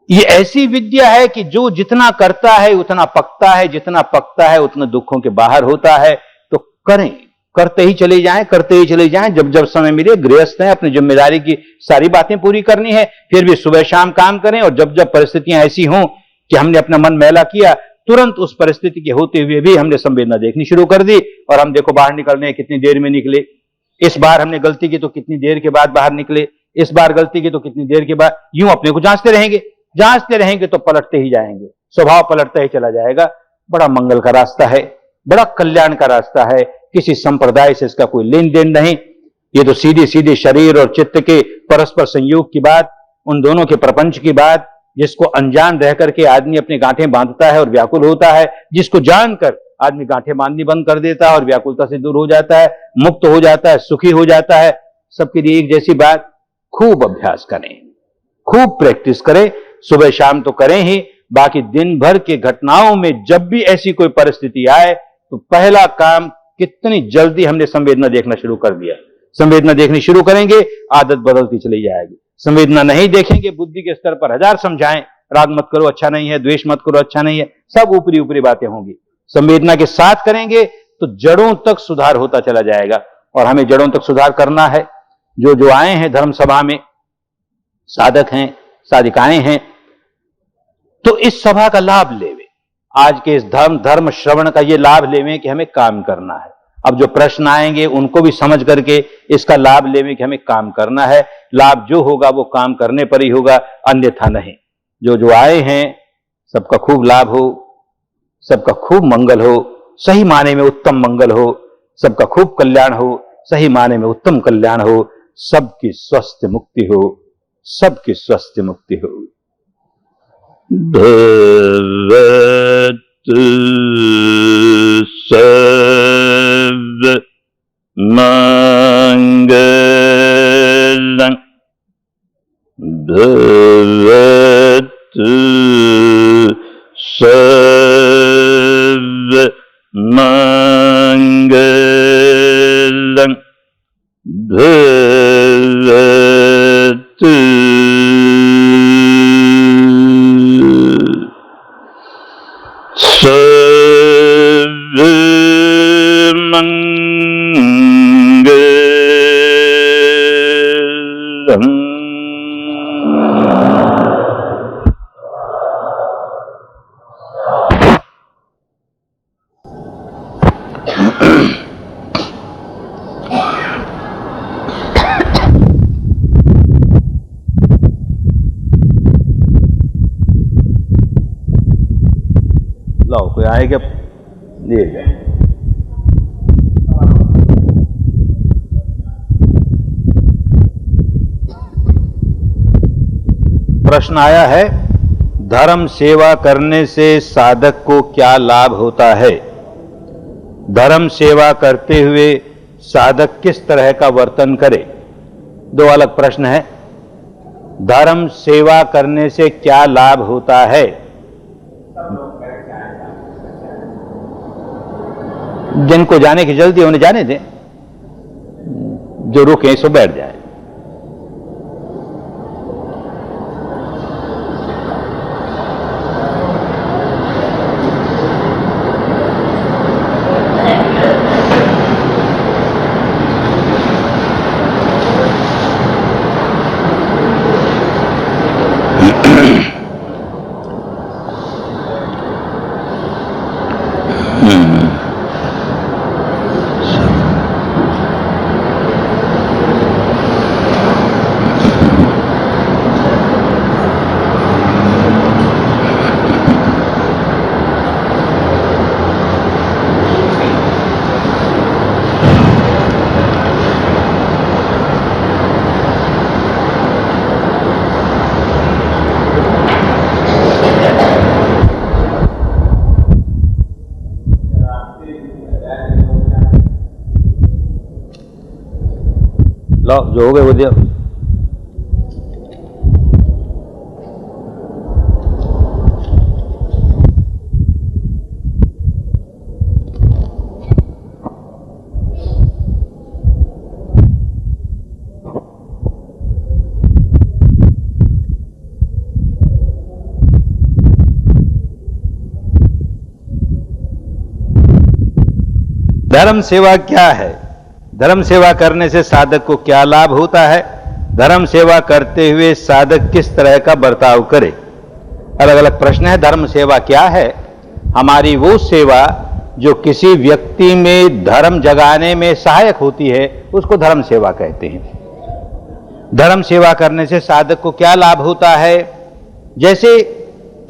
ये ऐसी विद्या है कि जो जितना करता है उतना पकता है, जितना पकता है उतना दुखों के बाहर होता है। तो करें, करते ही चले जाएं, करते ही चले जाएं। जब जब समय मिले, गृहस्थ हैं, अपनी जिम्मेदारी की सारी बातें पूरी करनी है, फिर भी सुबह शाम काम करें। और जब जब परिस्थितियां ऐसी हों कि हमने अपना मन मैला किया, तुरंत उस परिस्थिति के होते हुए भी हमने संवेदना देखनी शुरू कर दी। और हम देखो बाहर निकलने कितनी देर में निकले, इस बार हमने गलती की तो कितनी देर के बाद बाहर निकले, इस बार गलती की तो कितनी देर के बाद। यूं अपने को जांचते रहेंगे, जांचते रहेंगे तो पलटते ही जाएंगे, स्वभाव पलटता ही चला जाएगा। बड़ा मंगल का रास्ता है, बड़ा कल्याण का रास्ता है। किसी संप्रदाय से इसका कोई लेन देन नहीं। ये तो सीधे सीधे शरीर और चित्त के परस्पर संयोग की बात, उन दोनों के प्रपंच की बात, जिसको अनजान रह करके आदमी अपनी गांठें बांधता है और व्याकुल होता है, जिसको जानकर आदमी गांठें बांधनी बंद कर देता है और व्याकुलता से दूर हो जाता है, मुक्त हो जाता है, सुखी हो जाता है। सबके लिए एक जैसी बात। खूब अभ्यास करें, खूब प्रैक्टिस करें। सुबह शाम तो करें ही, बाकी दिन भर के घटनाओं में जब भी ऐसी कोई परिस्थिति आए तो पहला काम, कितनी जल्दी हमने संवेदना देखना शुरू कर दिया। संवेदना देखनी शुरू करेंगे, आदत बदलती चली जाएगी। संवेदना नहीं देखेंगे, बुद्धि के स्तर पर हजार समझाएं, राग मत करो अच्छा नहीं है, द्वेष मत करो अच्छा नहीं है, सब ऊपरी ऊपरी बातें होंगी। संवेदना के साथ करेंगे तो जड़ों तक सुधार होता चला जाएगा। और हमें जड़ों तक सुधार करना है। जो आए हैं धर्म सभा में, साधक हैं, साधिकाएं हैं, तो इस सभा का लाभ लेवे। आज के इस धर्म श्रवण का ये लाभ लेवे कि हमें काम करना है। अब जो प्रश्न आएंगे उनको भी समझ करके इसका लाभ लेवे कि हमें काम करना है। लाभ जो होगा वो काम करने पर ही होगा, अन्यथा नहीं। जो आए हैं सबका खूब लाभ हो, सबका खूब मंगल हो, सही माने में उत्तम मंगल हो, सबका खूब कल्याण हो, सही माने में उत्तम कल्याण हो, सबकी स्वस्थ मुक्ति हो, सबकी स्वस्थ मुक्ति हो। भवतु सर्व मंगलं, भवतु सर्व मंगलं, भवतु सर्व मंगलम्। लो कोई आएगा दिएगा। प्रश्न आया है, धर्म सेवा करने से साधक को क्या लाभ होता है? धर्म सेवा करते हुए साधक किस तरह का वर्तन करे? दो अलग प्रश्न है। धर्म सेवा करने से क्या लाभ होता है? जिनको जाने की जल्दी उन्हें जाने दें, जो रुके सो बैठ जाए। लो जो हो गए वो दिया। धर्म सेवा क्या है? धर्म सेवा करने से साधक को क्या लाभ होता है? धर्म सेवा करते हुए साधक किस तरह का बर्ताव करे? अलग अलग प्रश्न है। धर्म सेवा क्या है? हमारी वो सेवा जो किसी व्यक्ति में धर्म जगाने में सहायक होती है, उसको धर्म सेवा कहते हैं। धर्म सेवा करने से साधक को क्या लाभ होता है? जैसे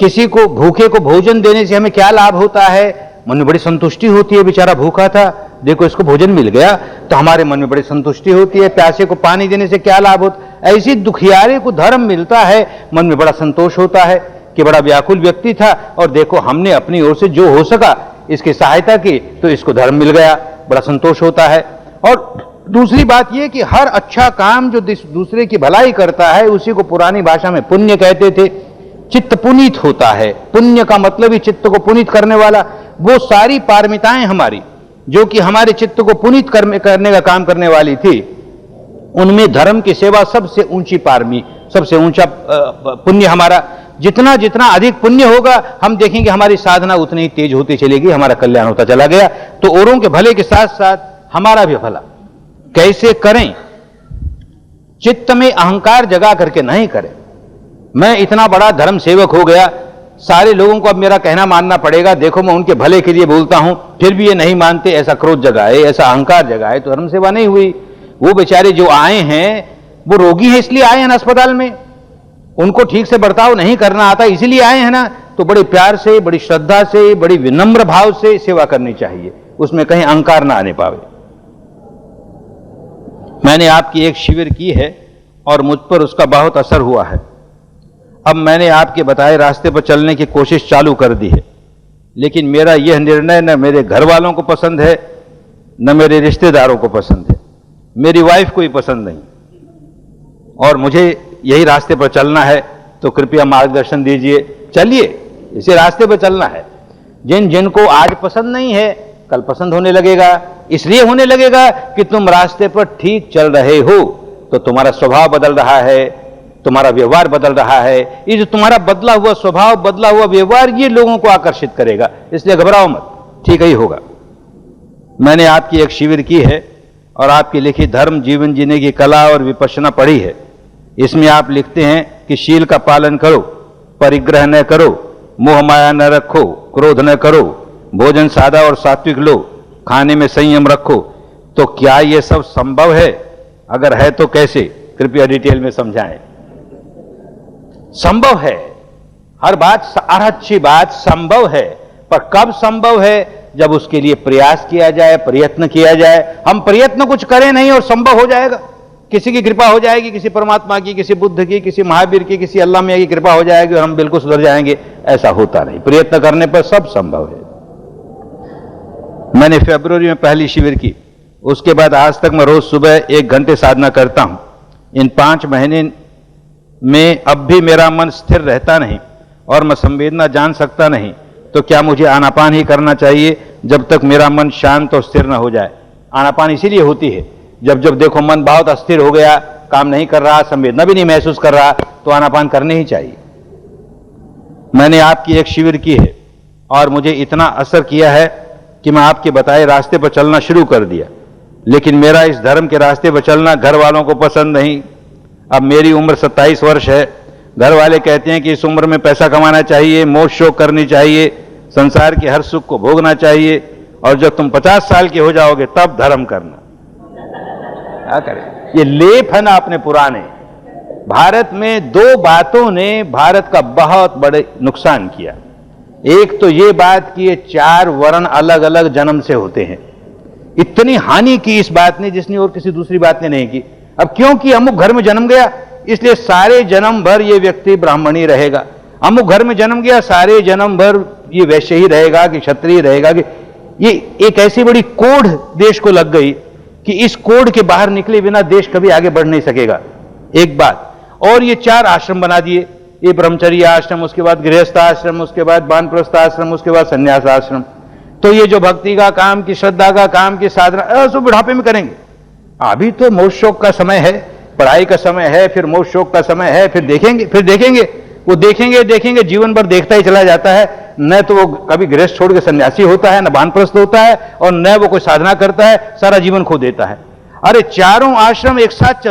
किसी को भूखे को भोजन देने से हमें क्या लाभ होता है? मन में बड़ी संतुष्टि होती है, बेचारा भूखा था, देखो इसको भोजन मिल गया, तो हमारे मन में बड़ी संतुष्टि होती है। प्यासे को पानी देने से क्या लाभ होता? ऐसी दुखियारे को धर्म मिलता है, मन में बड़ा संतोष होता है कि बड़ा व्याकुल व्यक्ति था और देखो हमने अपनी ओर से जो हो सका इसकी सहायता की, तो इसको धर्म मिल गया, बड़ा संतोष होता है। और दूसरी बात यह कि हर अच्छा काम जो दूसरे की भलाई करता है उसी को पुरानी भाषा में पुण्य कहते थे। चित्त पुनीत होता है। पुण्य का मतलब ही चित्त को पुनीत करने वाला। वो सारी पारमिताएं हमारी जो कि हमारे चित्त को पुनीत करने का काम करने वाली थी, उनमें धर्म की सेवा सबसे ऊंची पारमी, सबसे ऊंचा पुण्य हमारा। जितना जितना अधिक पुण्य होगा हम देखेंगे हमारी साधना उतनी ही तेज होती चलेगी, हमारा कल्याण होता चला गया। तो औरों के भले के साथ साथ हमारा भी भला कैसे करें? चित्त में अहंकार जगा करके नहीं करें। मैं इतना बड़ा धर्म सेवक हो गया, सारे लोगों को अब मेरा कहना मानना पड़ेगा, देखो मैं उनके भले के लिए बोलता हूं, फिर भी ये नहीं मानते, ऐसा क्रोध जगाए, ऐसा अहंकार जगाए, तो धर्म सेवा नहीं हुई। वो बेचारे जो आए हैं वो रोगी हैं, इसलिए आए हैं ना अस्पताल में, उनको ठीक से बर्ताव नहीं करना आता इसलिए आए हैं ना, तो बड़े प्यार से, बड़ी श्रद्धा से, बड़ी विनम्र भाव से सेवा करनी चाहिए, उसमें कहीं अहंकार ना आने पावे। मैंने आपकी एक शिविर की है और मुझ पर उसका बहुत असर हुआ है। अब मैंने आपके बताए रास्ते पर चलने की कोशिश चालू कर दी है, लेकिन मेरा यह निर्णय न मेरे घर वालों को पसंद है, न मेरे रिश्तेदारों को पसंद है, मेरी वाइफ को ही पसंद नहीं, और मुझे यही रास्ते पर चलना है, तो कृपया मार्गदर्शन दीजिए। चलिए, इसी रास्ते पर चलना है। जिनको आज पसंद नहीं है कल पसंद होने लगेगा। इसलिए होने लगेगा कि तुम रास्ते पर ठीक चल रहे हो, तो तुम्हारा स्वभाव बदल रहा है, तुम्हारा व्यवहार बदल रहा है। ये जो तुम्हारा बदला हुआ स्वभाव, बदला हुआ व्यवहार, ये लोगों को आकर्षित करेगा, इसलिए घबराओ मत, ठीक ही होगा। मैंने आपकी एक शिविर की है और आपकी लिखी धर्म जीवन जीने की कला और विपश्यना पढ़ी है। इसमें आप लिखते हैं कि शील का पालन करो, परिग्रह न करो, मोह माया न रखो, क्रोध न करो, भोजन सादा और सात्विक लो, खाने में संयम रखो। तो क्या यह सब संभव है? अगर है तो कैसे? कृपया डिटेल में समझाएं। संभव है, हर अच्छी बात संभव है, पर कब संभव है? जब उसके लिए प्रयास किया जाए, प्रयत्न किया जाए। हम प्रयत्न कुछ करें नहीं और संभव हो जाएगा, किसी की कृपा हो जाएगी, किसी परमात्मा की, किसी बुद्ध की, किसी महावीर की, किसी अल्लाह मियां की कृपा हो जाएगी और हम बिल्कुल सुधर जाएंगे, ऐसा होता नहीं। प्रयत्न करने पर सब संभव है। मैंने फरवरी में पहली शिविर की, उसके बाद आज तक मैं रोज सुबह 1 घंटे साधना करता हूं। इन 5 महीने में अब भी मेरा मन स्थिर रहता नहीं और मैं संवेदना जान सकता नहीं, तो क्या मुझे आनापान ही करना चाहिए जब तक मेरा मन शांत और स्थिर न हो जाए? आनापान इसीलिए होती है, जब जब देखो मन बहुत अस्थिर हो गया, काम नहीं कर रहा, संवेदना भी नहीं महसूस कर रहा, तो आनापान करने ही चाहिए। मैंने आपकी एक शिविर की है और मुझे इतना असर किया है कि मैं आपके बताए रास्ते पर चलना शुरू कर दिया, लेकिन मेरा इस धर्म के रास्ते पर चलना घर वालों को पसंद नहीं। अब मेरी उम्र 27 वर्ष है। घर वाले कहते हैं कि इस उम्र में पैसा कमाना चाहिए, मौज शौक करनी चाहिए, संसार के हर सुख को भोगना चाहिए, और जब तुम 50 साल के हो जाओगे तब धर्म करना। क्या करें? ये लेप है ना अपने पुराने। भारत में 2 बातों ने भारत का बहुत बड़े नुकसान किया। एक तो ये बात कि ये 4 वर्ण अलग अलग जन्म से होते हैं। इतनी हानि की इस बात ने जिसने और किसी दूसरी बात ने नहीं की। अब क्योंकि अमुक घर में जन्म गया इसलिए सारे जन्म भर ये व्यक्ति ब्राह्मण ही रहेगा, अमुक घर में जन्म गया सारे जन्म भर ये वैश्य ही रहेगा कि क्षत्रिय रहेगा, कि ये एक ऐसी बड़ी कोढ़ देश को लग गई कि इस कोड के बाहर निकले बिना देश कभी आगे बढ़ नहीं सकेगा। एक बात। और ये 4 आश्रम बना दिए, ये ब्रह्मचर्य आश्रम, उसके बाद गृहस्थ आश्रम, उसके बाद वानप्रस्थ आश्रम, उसके बाद संन्यास आश्रम। तो ये जो भक्ति का काम, की श्रद्धा का काम, की साधना, सब बुढ़ापे में करेंगे। अभी तो मोक्ष शोक का समय है, पढ़ाई का समय है, फिर मोक्ष शोक का समय है, फिर देखेंगे वो देखेंगे जीवन भर देखता ही चला जाता है। न तो वो कभी गृहस्थ छोड़ के सन्यासी होता है, न वानप्रस्थ होता है, और न वो कोई साधना करता है, सारा जीवन खो देता है। अरे चारों आश्रम एक साथ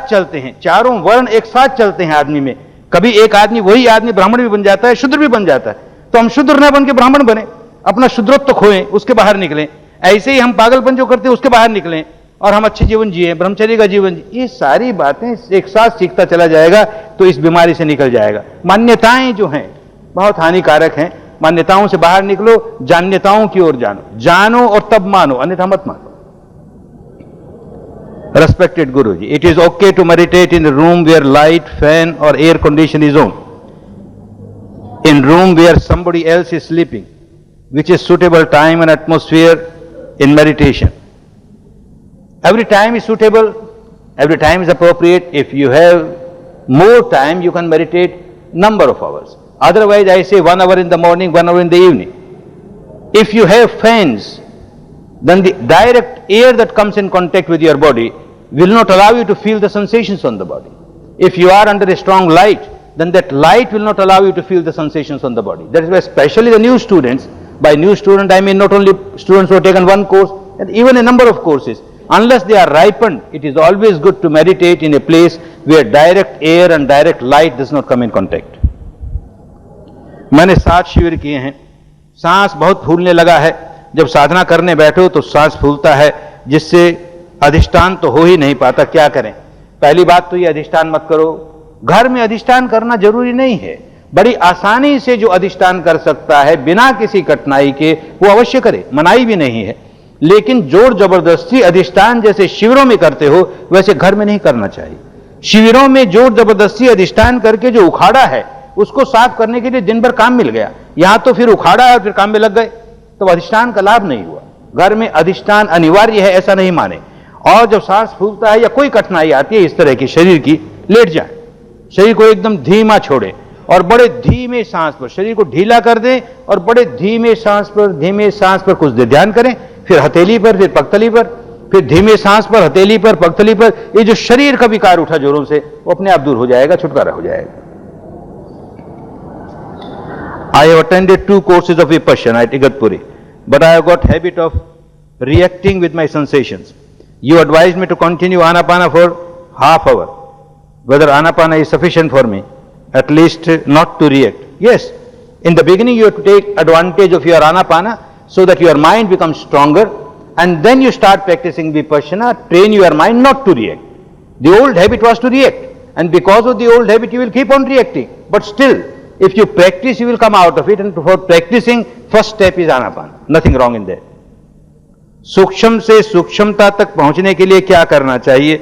चलते हैं, चारों वर्ण एक साथ चलते हैं आदमी में। कभी एक आदमी, वही आदमी ब्राह्मण भी बन जाता है, शूद्र भी बन जाता है। तो हम शूद्र न बन के ब्राह्मण बने, अपना शूद्रत्व खोएं, उसके बाहर निकलें। ऐसे ही हम पागलपन जो करते हैं उसके बाहर निकलें, और हम अच्छे जीवन जिए, ब्रह्मचर्य का जीवन जिए। ये सारी बातें एक साथ सीखता चला जाएगा तो इस बीमारी से निकल जाएगा। मान्यताएं जो हैं बहुत हानिकारक हैं। मान्यताओं से बाहर निकलो, जान्यताओं की ओर जानो और तब मानो, अन्यथा मत मानो। Respected Guruji, it is okay to meditate in a room where light, fan or air condition is on. In room where somebody else is sleeping, which is suitable time and atmosphere in meditation. Every time is suitable, every time is appropriate. If you have more time, you can meditate number of hours. Otherwise, I say 1 hour in the morning, 1 hour in the evening. If you have fans, then the direct air that comes in contact with your body will not allow you to feel the sensations on the body. If you are under a strong light, then that light will not allow you to feel the sensations on the body. That is why especially the new students, by new student I mean not only students who have taken one course, and even a number of courses, unless they are ripened, it is always good to meditate in a place where direct air and direct light does not come in contact. मैंने 7 शिविर किए हैं। सांस बहुत फूलने लगा है, जब साधना करने बैठो तो सांस फूलता है, जिससे अधिष्ठान तो हो ही नहीं पाता। क्या करें? पहली बात तो ये, अधिष्ठान मत करो। घर में अधिष्ठान करना जरूरी नहीं है, बड़ी आसानी से जो अधिष्ठान कर सकता है बिना किसी कठिनाई के, वो अवश्य करे, मनाही भी नहीं है। लेकिन जोर जबरदस्ती अधिष्ठान जैसे शिविरों में करते हो, वैसे घर में नहीं करना चाहिए। शिविरों में जोर जबरदस्ती अधिष्ठान करके जो उखाड़ा है उसको साफ करने के लिए दिन भर काम मिल गया, यहां तो फिर उखाड़ा है और फिर काम में लग गए, तो अधिष्ठान का लाभ नहीं हुआ। घर में अधिष्ठान अनिवार्य है, ऐसा नहीं माने। और जब सांस फूलता है या कोई कठिनाई आती है इस तरह की शरीर की, लेट जाए, शरीर को एकदम धीमा छोड़े और बड़े धीमे सांस पर शरीर को ढीला कर दें, और बड़े धीमे सांस पर कुछ देर ध्यान करें, फिर हथेली पर, फिर पगतली पर, फिर धीमे सांस पर, हथेली पर, पगतली पर। ये जो शरीर का विकार उठा जोरों से, वो अपने आप दूर हो जाएगा, छुटकारा हो जाएगा। I have attended 2 courses of Vipassana at Igatpuri, but I have got habit of reacting with my sensations. You advised me to continue Anapana for half hour. Whether Anapana is sufficient for me, at least not to react. Yes, in the beginning you have to take advantage of your Anapana so that your mind becomes stronger, and then you start practicing Vipassana, train your mind not to react. The old habit was to react, and because of the old habit you will keep on reacting. But still, if you practice, you will come out of it, and for practicing, first step is Anapana. Nothing wrong in that. सूक्ष्म से सूक्ष्मता तक पहुंचने के लिए क्या करना चाहिए,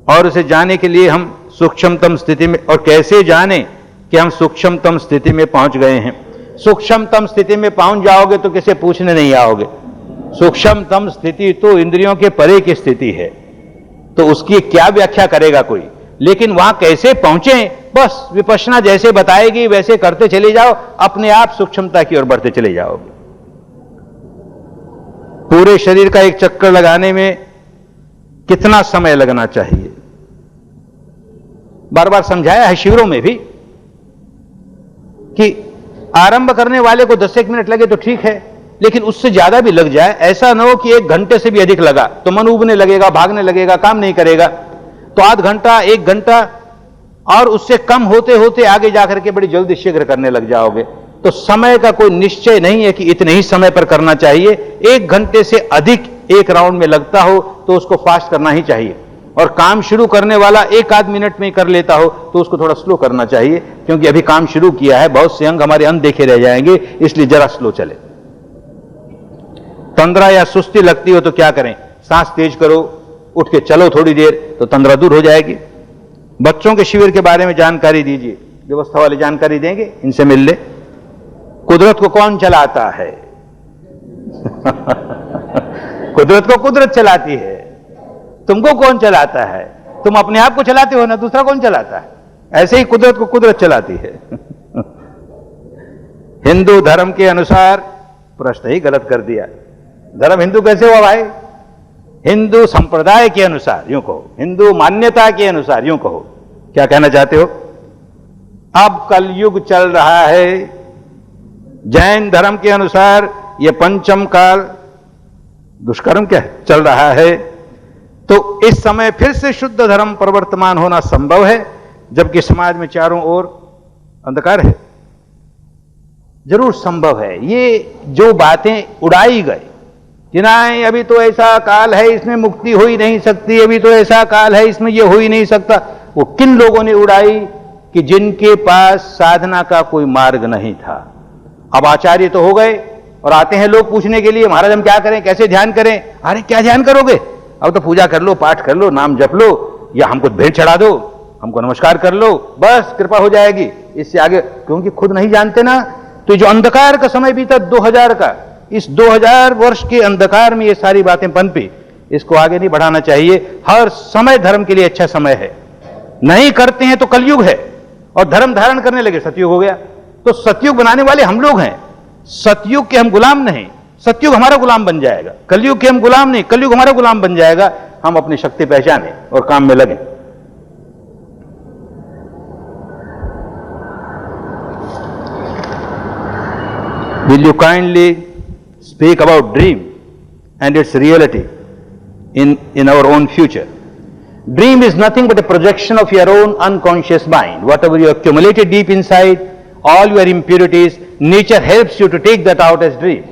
और उसे जाने के लिए हम सूक्ष्मतम स्थिति में, और कैसे जाने कि हम सूक्ष्मतम स्थिति में पहुंच गए हैं। सूक्ष्मतम स्थिति में पहुंच जाओगे तो किसे पूछने नहीं आओगे। सूक्ष्मतम स्थिति तो इंद्रियों के परे की स्थिति है, तो उसकी क्या व्याख्या करेगा कोई। लेकिन वहां कैसे पहुंचे, बस विपश्यना जैसे बताएगी वैसे करते चले जाओ, अपने आप सूक्ष्मता की ओर बढ़ते चले जाओगे। पूरे शरीर का एक चक्कर लगाने में कितना समय लगना चाहिए, बार बार समझाया है शिविरों में भी कि आरंभ करने वाले को 10 मिनट लगे तो ठीक है, लेकिन उससे ज्यादा भी लग जाए, ऐसा ना हो कि 1 घंटे से भी अधिक लगा तो मन उबने लगेगा, भागने लगेगा, काम नहीं करेगा। तो आध घंटा, 1 घंटा और उससे कम होते होते आगे जाकर के बड़ी जल्दी शीघ्र करने लग जाओगे। तो समय का कोई निश्चय नहीं है कि इतने ही समय पर करना चाहिए। 1 घंटे से अधिक एक राउंड में लगता हो तो उसको फास्ट करना ही चाहिए, और काम शुरू करने वाला 1 आध मिनट में कर लेता हो तो उसको थोड़ा स्लो करना चाहिए, क्योंकि अभी काम शुरू किया है, बहुत से अंग हमारे अनदेखे रह जाएंगे, इसलिए जरा स्लो चले। तंद्रा या सुस्ती लगती हो तो क्या करें, सांस तेज करो, उठ के चलो थोड़ी देर, तो तंद्रा दूर हो जाएगी। बच्चों के शिविर के बारे में जानकारी दीजिए, व्यवस्था वाले जानकारी देंगे, इनसे मिल ले। कुदरत को कौन चलाता है? कुदरत को कुदरत चलाती है, तुमको कौन चलाता है? तुम अपने आप को चलाते हो ना, दूसरा कौन चलाता है? ऐसे ही कुदरत को कुदरत चलाती है। हिंदू धर्म के अनुसार, प्रश्न ही गलत कर दिया। धर्म हिंदू कैसे हुआ भाई? हिंदू संप्रदाय के अनुसार यूं कहो, हिंदू मान्यता के अनुसार यूं कहो। क्या कहना चाहते हो? अब कलयुग चल रहा है, जैन धर्म के अनुसार यह पंचम काल दुष्कर्म क्या है चल रहा है, तो इस समय फिर से शुद्ध धर्म प्रवर्तमान होना संभव है, जबकि समाज में चारों ओर अंधकार है। जरूर संभव है। ये जो बातें उड़ाई गई कि नहीं अभी तो ऐसा काल है इसमें मुक्ति हो ही नहीं सकती, अभी तो ऐसा काल है इसमें यह हो ही नहीं सकता, वो किन लोगों ने उड़ाई? कि जिनके पास साधना का कोई मार्ग नहीं था। अब आचार्य तो हो गए और आते हैं लोग पूछने के लिए, महाराज हम क्या करें, कैसे ध्यान करें? अरे क्या ध्यान करोगे, अब तो पूजा कर लो, पाठ कर लो, नाम जप लो, या हमको भेंट चढ़ा दो, हमको नमस्कार कर लो, बस कृपा हो जाएगी। इससे आगे क्योंकि खुद नहीं जानते ना, तो जो अंधकार का समय बीता 2000 का, इस 2000 वर्ष के अंधकार में ये सारी बातें पनपी, इसको आगे नहीं बढ़ाना चाहिए। हर समय धर्म के लिए अच्छा समय है। नहीं करते हैं तो कलयुग है, और धर्म धारण करने लगे सतयुग हो गया। तो सतयुग बनाने वाले हम लोग हैं। सतयुग के हम गुलाम नहीं, सतयुग हमारा गुलाम बन जाएगा। कलयुग के हम गुलाम नहीं, कलयुग हमारा गुलाम बन जाएगा। हम अपनी शक्ति पहचाने और काम में लगे। Will you kindly speak about dream and its reality in our own future? Dream is nothing but a projection of your own unconscious mind. Whatever you accumulated deep inside, all your impurities, nature helps you to take that out as dream.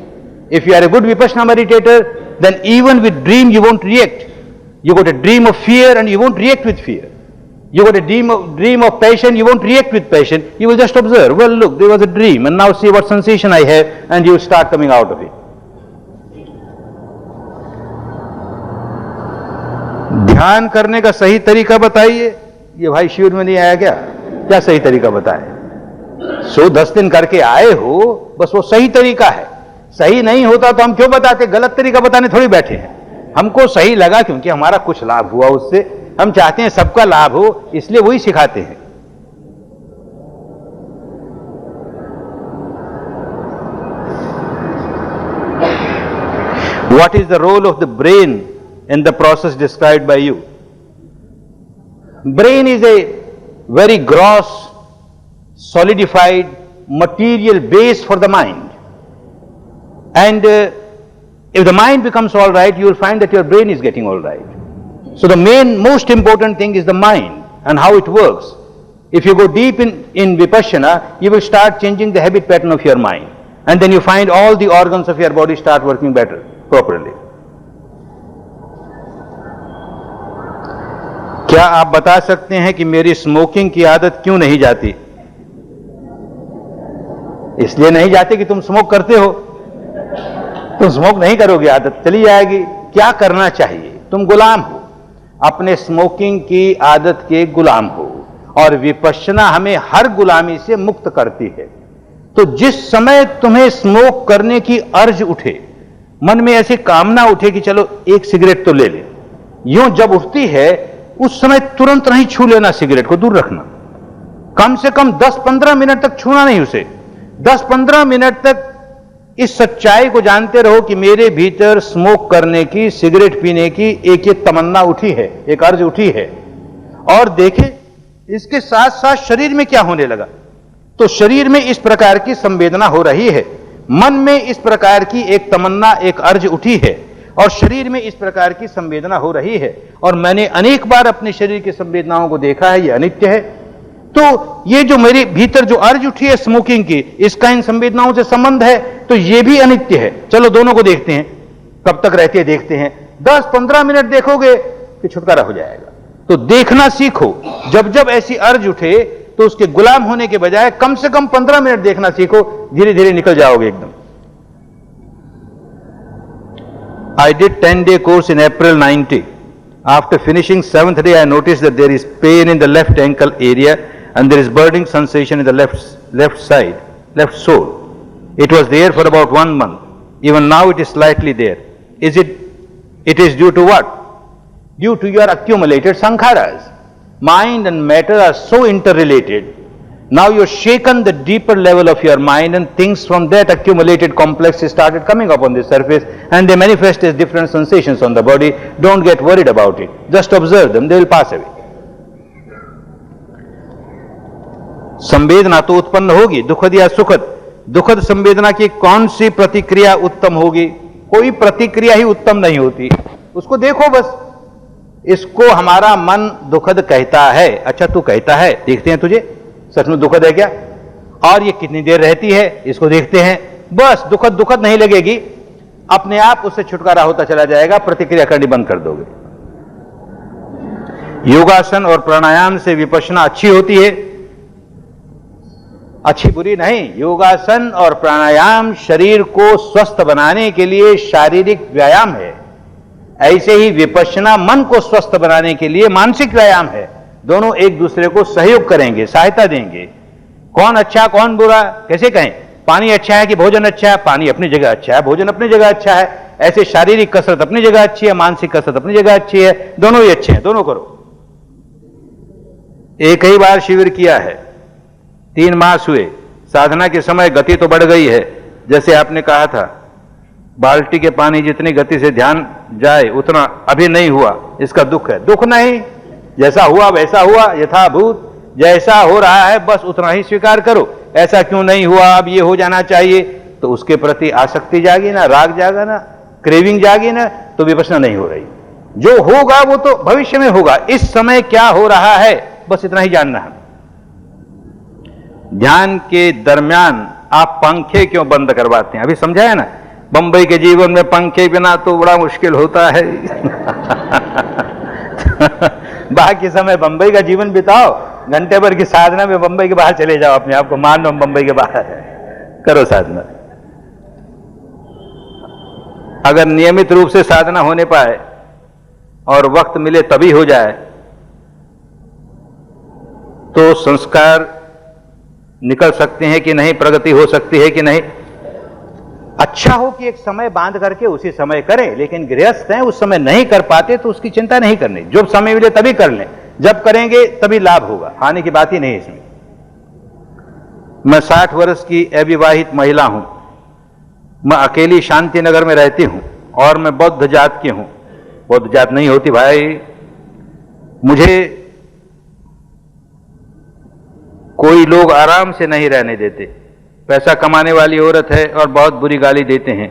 If you are a good Vipassana meditator, then even with dream you won't react. You got a dream of fear and you won't react with fear. You got a dream of passion, you won't react with passion. You will just observe, well look, there was a dream and now see what sensation I have, and you start coming out of it. ध्यान करने का सही तरीका बताइए। ये भाई शिविर में नहीं आया क्या? क्या सही तरीका बताए? 10 दिन करके आए हो, बस वो सही तरीका है। सही नहीं होता तो हम क्यों बताते? गलत तरीका बताने थोड़ी बैठे हैं। हमको सही लगा क्योंकि हमारा कुछ लाभ हुआ उससे, हम चाहते हैं सबका लाभ हो, इसलिए वही सिखाते हैं। What is the role of the brain in the process described by you? Brain is a very gross, solidified material base for the mind. And if the mind becomes all right, you will find that your brain is getting all right. So the most important thing is the mind and how it works. If you go deep in Vipassana, you will start changing the habit pattern of your mind. And then you find all the organs of your body start working better, properly. क्या आप बता सकते हैं कि मेरी smoking की आदत क्यों नहीं जाती? इसलिए नहीं जाती कि तुम स्मोक करते हो। तुम स्मोक नहीं करोगे, आदत चली जाएगी। क्या करना चाहिए? तुम गुलाम हो, अपने स्मोकिंग की आदत के गुलाम हो, और विपश्यना हमें हर गुलामी से मुक्त करती है। तो जिस समय तुम्हें स्मोक करने की अर्ज उठे, मन में ऐसी कामना उठे कि चलो एक सिगरेट तो ले ले, यूं जब उठती है उस समय तुरंत नहीं छू लेना, सिगरेट को दूर रखना। कम से कम 10-15 मिनट तक छूना नहीं उसे। 10-15 मिनट तक इस सच्चाई को जानते रहो कि मेरे भीतर स्मोक करने की, सिगरेट पीने की एक तमन्ना उठी है, एक अर्ज उठी है। और देखें इसके साथ साथ शरीर में क्या होने लगा। तो शरीर में इस प्रकार की संवेदना हो रही है, मन में इस प्रकार की एक तमन्ना, एक अर्ज उठी है, और शरीर में इस प्रकार की संवेदना हो रही है। और मैंने अनेक बार अपने शरीर की संवेदनाओं को देखा है, ये अनित्य है। तो ये जो मेरे भीतर जो अर्ज उठी है स्मोकिंग की, इसका इन संवेदनाओं से संबंध है, तो ये भी अनित्य है। चलो दोनों को देखते हैं, कब तक रहते हैं देखते हैं। 10-15 मिनट देखोगे कि छुटकारा हो जाएगा। तो देखना सीखो, जब जब ऐसी अर्ज उठे तो उसके गुलाम होने के बजाय कम से कम 15 मिनट देखना सीखो, धीरे धीरे निकल जाओगे एकदम। I did 10-day course in April 90. After finishing 7th day, I noticed that there is pain in the left ankle area and there is burning sensation in the left side, left sole. It was there for about 1 month. Even now it is slightly there. Is it It is due to what? Due to your accumulated sankharas. Mind and matter are so interrelated. Now you've shaken the deeper level of your mind, and things from that accumulated complex started coming up on the surface, and they manifest as different sensations on the body. Don't get worried about it. Just observe them, they will pass away. संवेदना तो उत्पन्न होगी, दुखद या सुखद। दुखद संवेदना की कौन सी प्रतिक्रिया उत्तम होगी? कोई प्रतिक्रिया ही उत्तम नहीं होती। उसको देखो बस। इसको हमारा मन दुखद कहता है। अच्छा, तू कहता है, देखते हैं तुझे सच में दुखद है क्या, और ये कितनी देर रहती है, इसको देखते हैं। बस दुखद दुखद नहीं लगेगी, अपने आप उससे छुटकारा होता चला जाएगा, प्रतिक्रिया करनी बंद कर दोगे। योगासन और प्राणायाम से विपश्यना अच्छी होती है, अच्छी बुरी नहीं। योगासन और प्राणायाम शरीर को स्वस्थ बनाने के लिए शारीरिक व्यायाम है। ऐसे ही विपश्यना मन को स्वस्थ बनाने के लिए मानसिक व्यायाम है। दोनों एक दूसरे को सहयोग करेंगे, सहायता देंगे। कौन अच्छा कौन बुरा कैसे कहें? पानी अच्छा है कि भोजन अच्छा है? पानी अपनी जगह अच्छा है, भोजन अपनी जगह अच्छा है। ऐसे शारीरिक कसरत अपनी जगह अच्छी है, मानसिक कसरत अपनी जगह अच्छी है। दोनों ही अच्छे हैं, दोनों करो। एक ही बार शिविर किया है, 3 मास हुए। साधना के समय गति तो बढ़ गई है, जैसे आपने कहा था बाल्टी के पानी जितनी गति से ध्यान जाए उतना अभी नहीं हुआ, इसका दुख है। दुख नहीं, जैसा हुआ वैसा हुआ, यथाभूत जैसा हो रहा है बस उतना ही स्वीकार करो। ऐसा क्यों नहीं हुआ, अब ये हो जाना चाहिए, तो उसके प्रति आसक्ति जागी ना, राग जागा ना, क्रेविंग जागी ना, तो विपश्यना नहीं हो रही। जो होगा वो तो भविष्य में होगा, इस समय क्या हो रहा है बस इतना ही जानना है। ध्यान के दरमियान आप पंखे क्यों बंद करवाते हैं? अभी समझाया ना, बंबई के जीवन में पंखे बिना तो बड़ा मुश्किल होता है। बाकी समय बंबई का जीवन बिताओ, घंटे भर की साधना में बंबई के बाहर चले जाओ, अपने आप को मान लो बंबई के बाहर है, करो साधना। अगर नियमित रूप से साधना होने पाए और वक्त मिले तभी हो जाए तो संस्कार निकल सकते हैं कि नहीं, प्रगति हो सकती है कि नहीं। अच्छा हो कि एक समय बांध करके उसी समय करें, लेकिन गृहस्थ हैं उस समय नहीं कर पाते तो उसकी चिंता नहीं करनी। जब समय मिले तभी कर लें, जब करेंगे तभी लाभ होगा, हानि की बात ही नहीं इसमें। मैं 60 वर्ष की अविवाहित महिला हूं, मैं अकेली शांति नगर में रहती हूं और मैं बौद्ध जात की हूं। बौद्ध जात नहीं होती भाई, मुझे कोई लोग आराम से नहीं रहने देते। पैसा कमाने वाली औरत है और बहुत बुरी गाली देते हैं।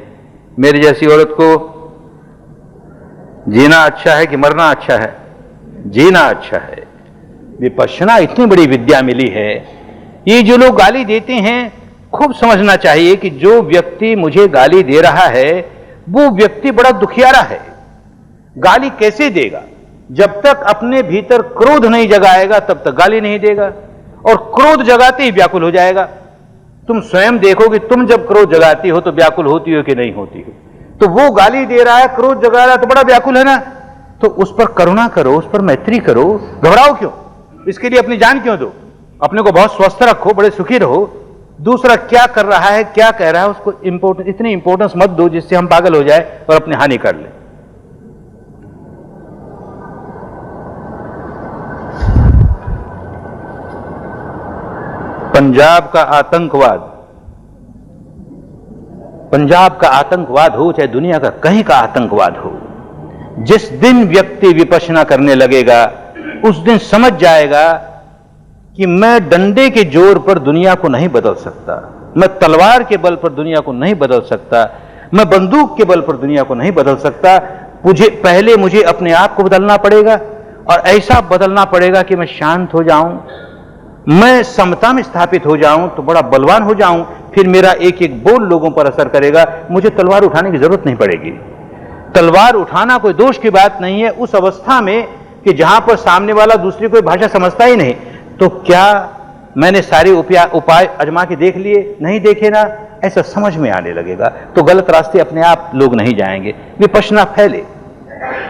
मेरी जैसी औरत को जीना अच्छा है कि मरना अच्छा है? जीना अच्छा है। विपश्यना इतनी बड़ी विद्या मिली है। ये जो लोग गाली देते हैं, खूब समझना चाहिए कि जो व्यक्ति मुझे गाली दे रहा है वो व्यक्ति बड़ा दुखियारा है। गाली कैसे देगा? जब तक अपने भीतर क्रोध नहीं जगाएगा तब तक गाली नहीं देगा, और क्रोध जगाते ही व्याकुल हो जाएगा। तुम स्वयं देखो कि तुम जब क्रोध जगाती हो तो व्याकुल होती हो कि नहीं होती हो। तो वो गाली दे रहा है, क्रोध जगा रहा है, तो बड़ा व्याकुल है ना। तो उस पर करुणा करो, उस पर मैत्री करो, घबराओ क्यों? इसके लिए अपनी जान क्यों दो? अपने को बहुत स्वस्थ रखो, बड़े सुखी रहो। दूसरा क्या कर रहा है, क्या कह रहा है, उसको इतनी इंपॉर्टेंस मत दो जिससे हम पागल हो जाए और अपनी हानि कर ले। पंजाब का आतंकवाद हो, चाहे दुनिया का कहीं का आतंकवाद हो, जिस दिन व्यक्ति विपश्यना करने लगेगा उस दिन समझ जाएगा कि मैं डंडे के जोर पर दुनिया को नहीं बदल सकता, मैं तलवार के बल पर दुनिया को नहीं बदल सकता, मैं बंदूक के बल पर दुनिया को नहीं बदल सकता। पहले मुझे अपने आप को बदलना पड़ेगा, और ऐसा बदलना पड़ेगा कि मैं शांत हो जाऊं, मैं समता में स्थापित हो जाऊं, तो बड़ा बलवान हो जाऊं। फिर मेरा एक एक बोल लोगों पर असर करेगा, मुझे तलवार उठाने की जरूरत नहीं पड़ेगी। तलवार उठाना कोई दोष की बात नहीं है उस अवस्था में कि जहां पर सामने वाला दूसरी कोई भाषा समझता ही नहीं। तो क्या मैंने सारे उपाय आजमा के देख लिए? नहीं देखे ना, ऐसा समझ में आने लगेगा तो गलत रास्ते अपने आप लोग नहीं जाएंगे। विपश्यना फैले,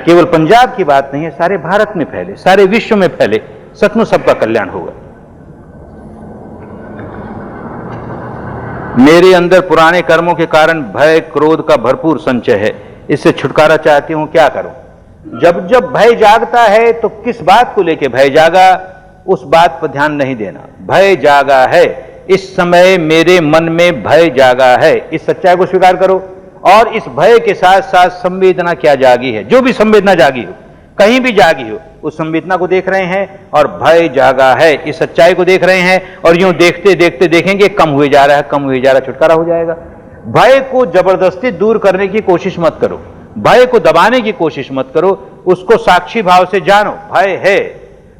केवल पंजाब की बात नहीं है, सारे भारत में फैले, सारे विश्व में फैले, सचमुच सबका कल्याण होगा। मेरे अंदर पुराने कर्मों के कारण भय क्रोध का भरपूर संचय है, इससे छुटकारा चाहती हूं, क्या करूं? जब जब भय जागता है तो किस बात को लेके भय जागा, उस बात पर ध्यान नहीं देना। भय जागा है, इस समय मेरे मन में भय जागा है, इस सच्चाई को स्वीकार करो। और इस भय के साथ साथ संवेदना क्या जागी है, जो भी संवेदना जागी हो, कहीं भी जागी हो, उस संवेदना को देख रहे हैं और भय जागा है, इस सच्चाई को देख रहे हैं। और यूं देखते देखते देखेंगे कम हुए जा रहा है, कम हुए जा रहा है, छुटकारा हो जाएगा। भय को जबरदस्ती दूर करने की कोशिश मत करो, भय को दबाने की कोशिश मत करो, उसको साक्षी भाव से जानो। भय है,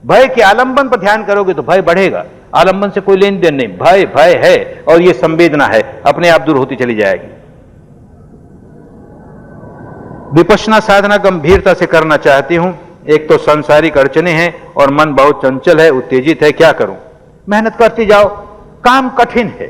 भय के आलंबन पर ध्यान करोगे तो भय बढ़ेगा, आलंबन से कोई लेन देन नहीं। भय भय है और ये संवेदना है, अपने आप दूर होती चली जाएगी। विपश्यना साधना गंभीरता से करना चाहती हूं। एक तो सांसारिक अड़चने हैं और मन बहुत चंचल है, उत्तेजित है, क्या करूं? मेहनत करती जाओ, काम कठिन है,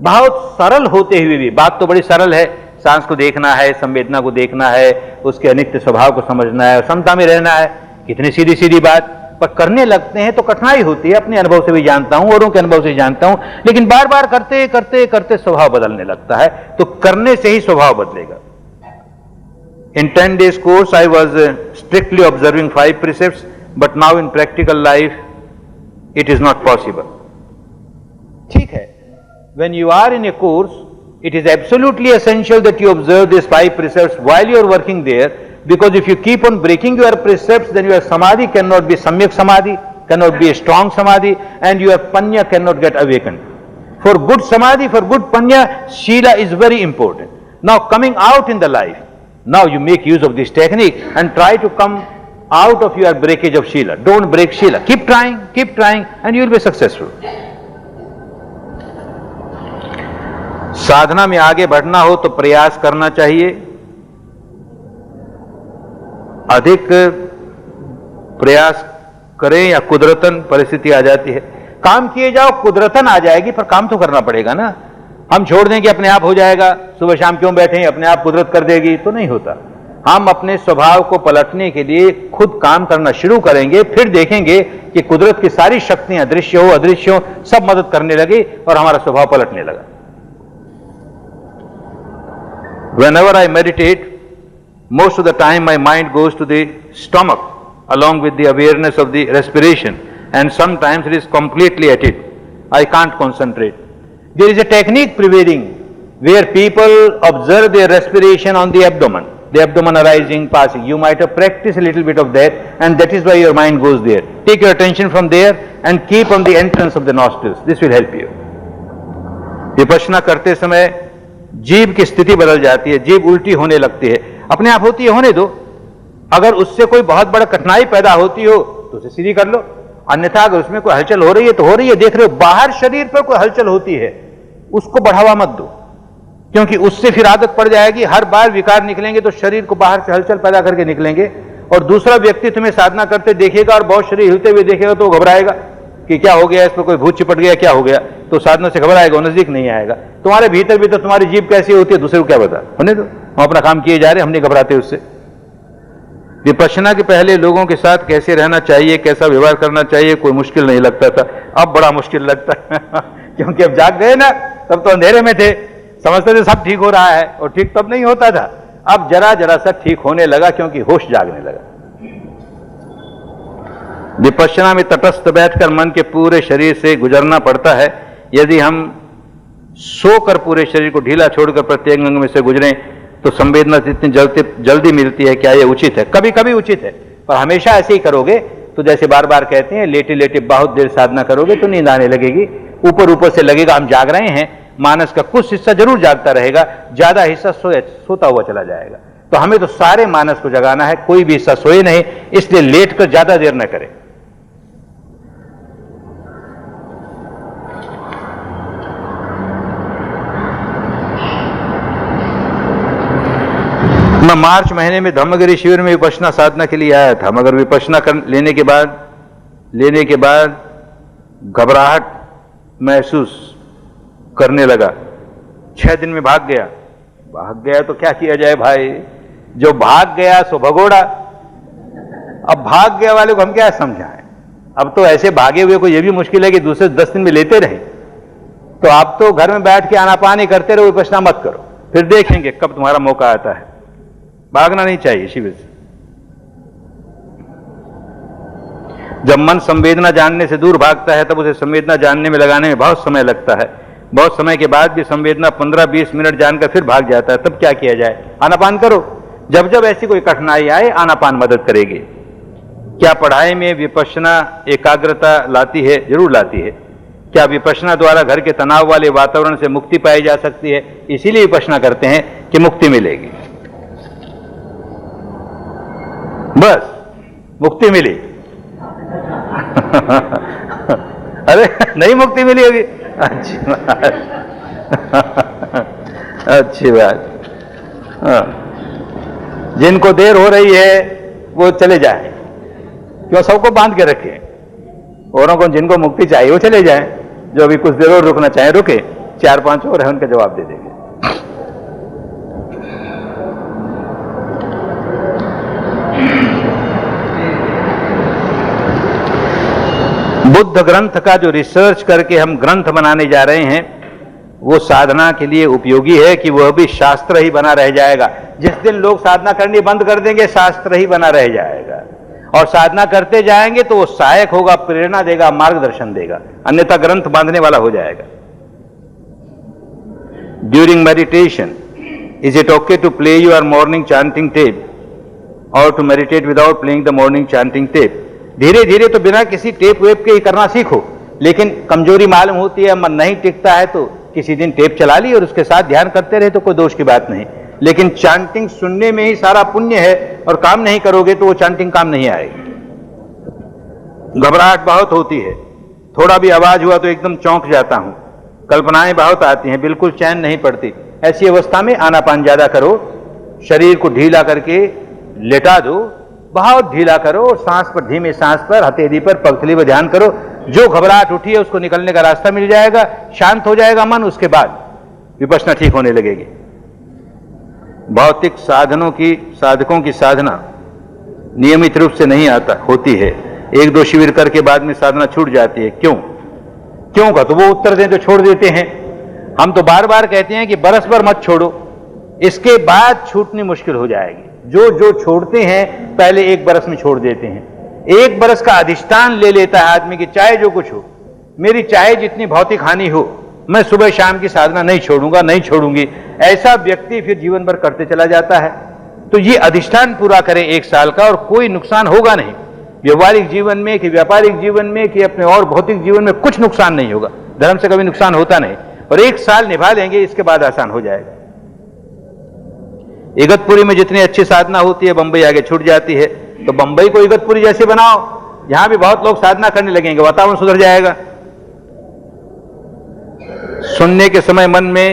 बहुत सरल होते हुए भी, बात तो बड़ी सरल है, सांस को देखना है, संवेदना को देखना है, उसके अनित्य स्वभाव को समझना है, समता में रहना है, कितनी सीधी सीधी बात, पर करने लगते हैं तो कठिनाई होती है। अपने अनुभव से भी जानता हूं, औरों के अनुभव से जानता हूं, लेकिन बार बार करते करते करते स्वभाव बदलने लगता है, तो करने से ही स्वभाव बदलेगा। In 10 days course, I was strictly observing 5 precepts, but now in practical life, it is not possible. ठीक है, when you are in a course, it is absolutely essential that you observe these 5 precepts while you are working there, because if you keep on breaking your precepts, then your samadhi cannot be samyak samadhi, cannot be a strong samadhi, and your panya cannot get awakened. For good samadhi, for good panya, shila is very important. Now coming out in the life, now you make use of this technique and try to come out of your breakage of Shila. Don't break Shila. Keep trying, and you will be successful. साधना में आगे बढ़ना हो तो प्रयास करना चाहिए। अधिक प्रयास करें या कुदरतन परिस्थिति आ जाती है। काम किए जाओ, कुदरतन आ जाएगी, पर काम तो करना पड़ेगा ना। हम छोड़ दें कि अपने आप हो जाएगा, सुबह शाम क्यों बैठे, अपने आप कुदरत कर देगी, तो नहीं होता। हम अपने स्वभाव को पलटने के लिए खुद काम करना शुरू करेंगे, फिर देखेंगे कि कुदरत की सारी शक्तियां, दृश्य हो अदृश्य हो, सब मदद करने लगी और हमारा स्वभाव पलटने लगा। Whenever I meditate, most of the time my mind goes to the stomach along with the awareness of the respiration, and sometimes it is completely at it. I can't concentrate. There is a technique prevailing where people observe their respiration on the abdomen arising, passing. You might have practiced a little bit of that, and that is why your mind goes there. Take your attention from there and keep on the entrance of the nostrils. This will help you. Vipassana करते समय जीभ की स्थिति बदल जाती है, जीभ उल्टी होने लगती है। अपने आप होती है, होने दो। अगर उससे कोई बहुत बड़ा कठिनाई पैदा होती हो तो उसे सीधी कर लो, अन्यथा अगर उसमें कोई हलचल हो रही है तो हो रही है। देख रहे हो, बाहर शरीर पर कोई हलचल होती है, उसको बढ़ावा मत दो, क्योंकि उससे फिर आदत पड़ जाएगी। हर बार विकार निकलेंगे तो शरीर को बाहर से हलचल पैदा करके निकलेंगे, और दूसरा व्यक्ति तुम्हें साधना करते देखेगा और बहुत शरीर हिलते हुए देखेगा तो घबराएगा कि क्या हो गया, इस पर कोई भूत चिपट गया, क्या हो गया, तो साधना से घबराएगा, नजदीक नहीं आएगा। तुम्हारे भीतर भी तो तुम्हारी जीभ कैसी होती है, दूसरे को क्या पता, होने दो, हम अपना काम किए जा रहे हैं, हम नहीं घबराते उससे। विपश्यना के पहले लोगों के साथ कैसे रहना चाहिए, कैसा व्यवहार करना चाहिए, कोई मुश्किल नहीं लगता था, अब बड़ा मुश्किल लगता है क्योंकि अब जाग गए ना, तब तो अंधेरे में थे, समझते थे सब ठीक हो रहा है, और ठीक तब नहीं होता था। अब जरा जरा सा ठीक होने लगा, क्योंकि होश जागने लगा। विपश्यना में तटस्थ बैठकर मन के पूरे शरीर से गुजरना पड़ता है। यदि हम सोकर पूरे शरीर को ढीला छोड़कर प्रत्येक अंग में से गुजरें तो संवेदना इतनी जल्दी मिलती है, क्या यह उचित है? कभी कभी उचित है, पर हमेशा ऐसे ही करोगे तो जैसे बार बार कहते हैं, लेटे लेटे बहुत देर साधना करोगे तो नींद आने लगेगी। ऊपर ऊपर से लगेगा हम जाग रहे हैं, मानस का कुछ हिस्सा जरूर जागता रहेगा, ज्यादा हिस्सा सोता हुआ चला जाएगा। तो हमें तो सारे मानस को जगाना है, कोई भी हिस्सा सोए नहीं, इसलिए लेट कर ज्यादा देर न करें। मैं मार्च महीने में धम्मगिरी शिविर में विपश्यना साधना के लिए आया था, मगर विपश्यना लेने के बाद घबराहट महसूस करने लगा। 6 दिन में भाग गया तो क्या किया जाए भाई, जो भाग गया सो भगोड़ा। अब भाग गया वाले को हम क्या समझाएं? अब तो ऐसे भागे हुए को यह भी मुश्किल है कि दूसरे 10 दिन में लेते रहे। तो आप तो घर में बैठ के आनापानी करते रहो, विपश्यना मत करो, फिर देखेंगे कब तुम्हारा मौका आता है। भागना नहीं चाहिए शिविर से। जब मन संवेदना जानने से दूर भागता है तब उसे संवेदना जानने में लगाने में बहुत समय लगता है। बहुत समय के बाद भी संवेदना 15-20 मिनट जानकर फिर भाग जाता है। तब क्या किया जाए? आनापान करो। जब जब ऐसी कोई कठिनाई आए आनापान मदद करेगी। क्या पढ़ाई में विपश्यना एकाग्रता लाती है? जरूर लाती है। क्या विपश्यना द्वारा घर के तनाव वाले वातावरण से मुक्ति पाई जा सकती है? इसीलिए विपश्यना करते हैं कि मुक्ति मिलेगी। बस मुक्ति मिली। अरे नहीं मुक्ति मिली अभी? अच्छी बात, अच्छी बात। हाँ। जिनको देर हो रही है वो चले जाएं, क्यों सबको बांध के रखें। औरों को जिनको मुक्ति चाहिए वो चले जाएं, जो अभी कुछ देर और रुकना चाहे रुके। 4-5 और है, उनका जवाब दे देंगे। बुद्ध ग्रंथ का जो रिसर्च करके हम ग्रंथ बनाने जा रहे हैं वो साधना के लिए उपयोगी है कि वह भी शास्त्र ही बना रह जाएगा। जिस दिन लोग साधना करनी बंद कर देंगे शास्त्र ही बना रह जाएगा, और साधना करते जाएंगे तो वो सहायक होगा, प्रेरणा देगा, मार्गदर्शन देगा। अन्यथा ग्रंथ बांधने वाला हो जाएगा। During meditation, is it okay to play your morning chanting tape और to meditate without playing the morning chanting tape? धीरे धीरे तो बिना किसी टेप वेप के ही करना सीखो, लेकिन कमजोरी मालूम होती है, मन नहीं टिकता है तो किसी दिन टेप चला ली और उसके साथ ध्यान करते रहे तो कोई दोष की बात नहीं। लेकिन चांटिंग सुनने में ही सारा पुण्य है और काम नहीं करोगे तो वो चांटिंग काम नहीं आएगी। घबराहट बहुत होती है, थोड़ा भी आवाज हुआ तो एकदम चौंक जाता हूं, कल्पनाएं बहुत आती हैं, बिल्कुल चैन नहीं पड़ती। ऐसी अवस्था में आनापान ज्यादा करो, शरीर को ढीला करके लेटा दो, बहुत ढीला करो और सांस पर, धीमे सांस पर, हथेली पर, पगथली पर ध्यान करो। जो घबराहट उठी है उसको निकलने का रास्ता मिल जाएगा, शांत हो जाएगा मन। उसके बाद विपश्यना ठीक होने लगेगी। भौतिक साधकों की साधना नियमित रूप से नहीं होती है। 1-2 शिविर करके बाद में साधना छूट जाती है। क्यों का तो वो उत्तर दें तो छोड़ देते हैं। हम तो बार बार कहते हैं कि बरस भर मत छोड़ो, इसके बाद छूटनी मुश्किल हो जाएगी। जो छोड़ते हैं पहले 1 बरस में छोड़ देते हैं। 1 बरस का अधिष्ठान ले लेता है आदमी कि चाहे जो कुछ हो, मेरी चाहे जितनी भौतिक हानि हो, मैं सुबह शाम की साधना नहीं छोड़ूंगा, नहीं छोड़ूंगी। ऐसा व्यक्ति फिर जीवन भर करते चला जाता है। तो ये अधिष्ठान पूरा करें 1 साल का और कोई नुकसान होगा नहीं। व्यवहारिक जीवन में कि व्यापारिक जीवन में कि अपने और भौतिक जीवन में कुछ नुकसान नहीं होगा। धर्म से कभी नुकसान होता नहीं। और 1 साल निभा लेंगे, इसके बाद आसान हो जाएगा। इगतपुरी में जितनी अच्छी साधना होती है बंबई आगे छूट जाती है। तो बंबई को इगतपुरी जैसे बनाओ, यहां भी बहुत लोग साधना करने लगेंगे, वातावरण सुधर जाएगा। सुनने के समय मन में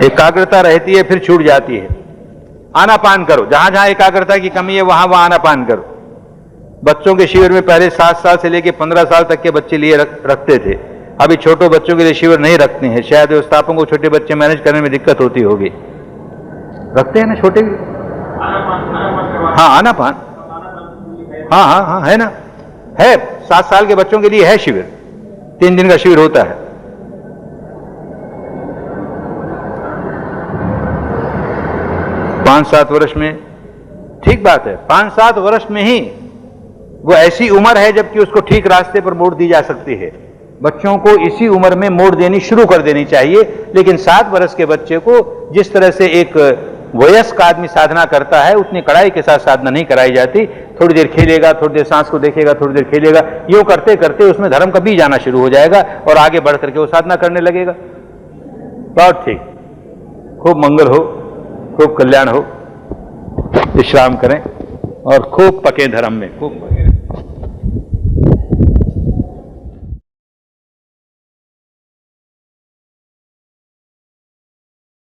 एकाग्रता रहती है, फिर छूट जाती है। आनापान करो, जहां जहां एकाग्रता की कमी है वहां वहां आनापान करो। बच्चों के शिविर में पहले 7 साल से लेकर 15 साल तक के बच्चे लिए रखते थे। अभी छोटे बच्चों के लिए शिविर नहीं रखते हैं। शायद व्यवस्थापकों को छोटे बच्चे मैनेज करने में दिक्कत होती होगी। रखते हैं ना छोटे? हाँ आनापान, हाँ है ना, है। 7 साल के बच्चों के लिए है शिविर, 3 दिन का शिविर होता है। पांच 7 वर्ष में, ठीक बात है, 5-7 वर्ष में ही वो ऐसी उम्र है जबकि उसको ठीक रास्ते पर मोड़ दी जा सकती है। बच्चों को इसी उम्र में मोड़ देनी शुरू कर देनी चाहिए। लेकिन 7 वर्ष के बच्चे को जिस तरह से एक वयस्क आदमी साधना करता है उतनी कड़ाई के साथ साधना नहीं कराई जाती। थोड़ी देर खेलेगा, थोड़ी देर सांस को देखेगा, थोड़ी देर खेलेगा, यूं करते करते उसमें धर्म का बीज आना शुरू हो जाएगा और आगे बढ़ करके वो साधना करने लगेगा। बहुत ठीक, खूब मंगल हो, खूब कल्याण हो, विश्राम करें और खूब पके धर्म में, खूब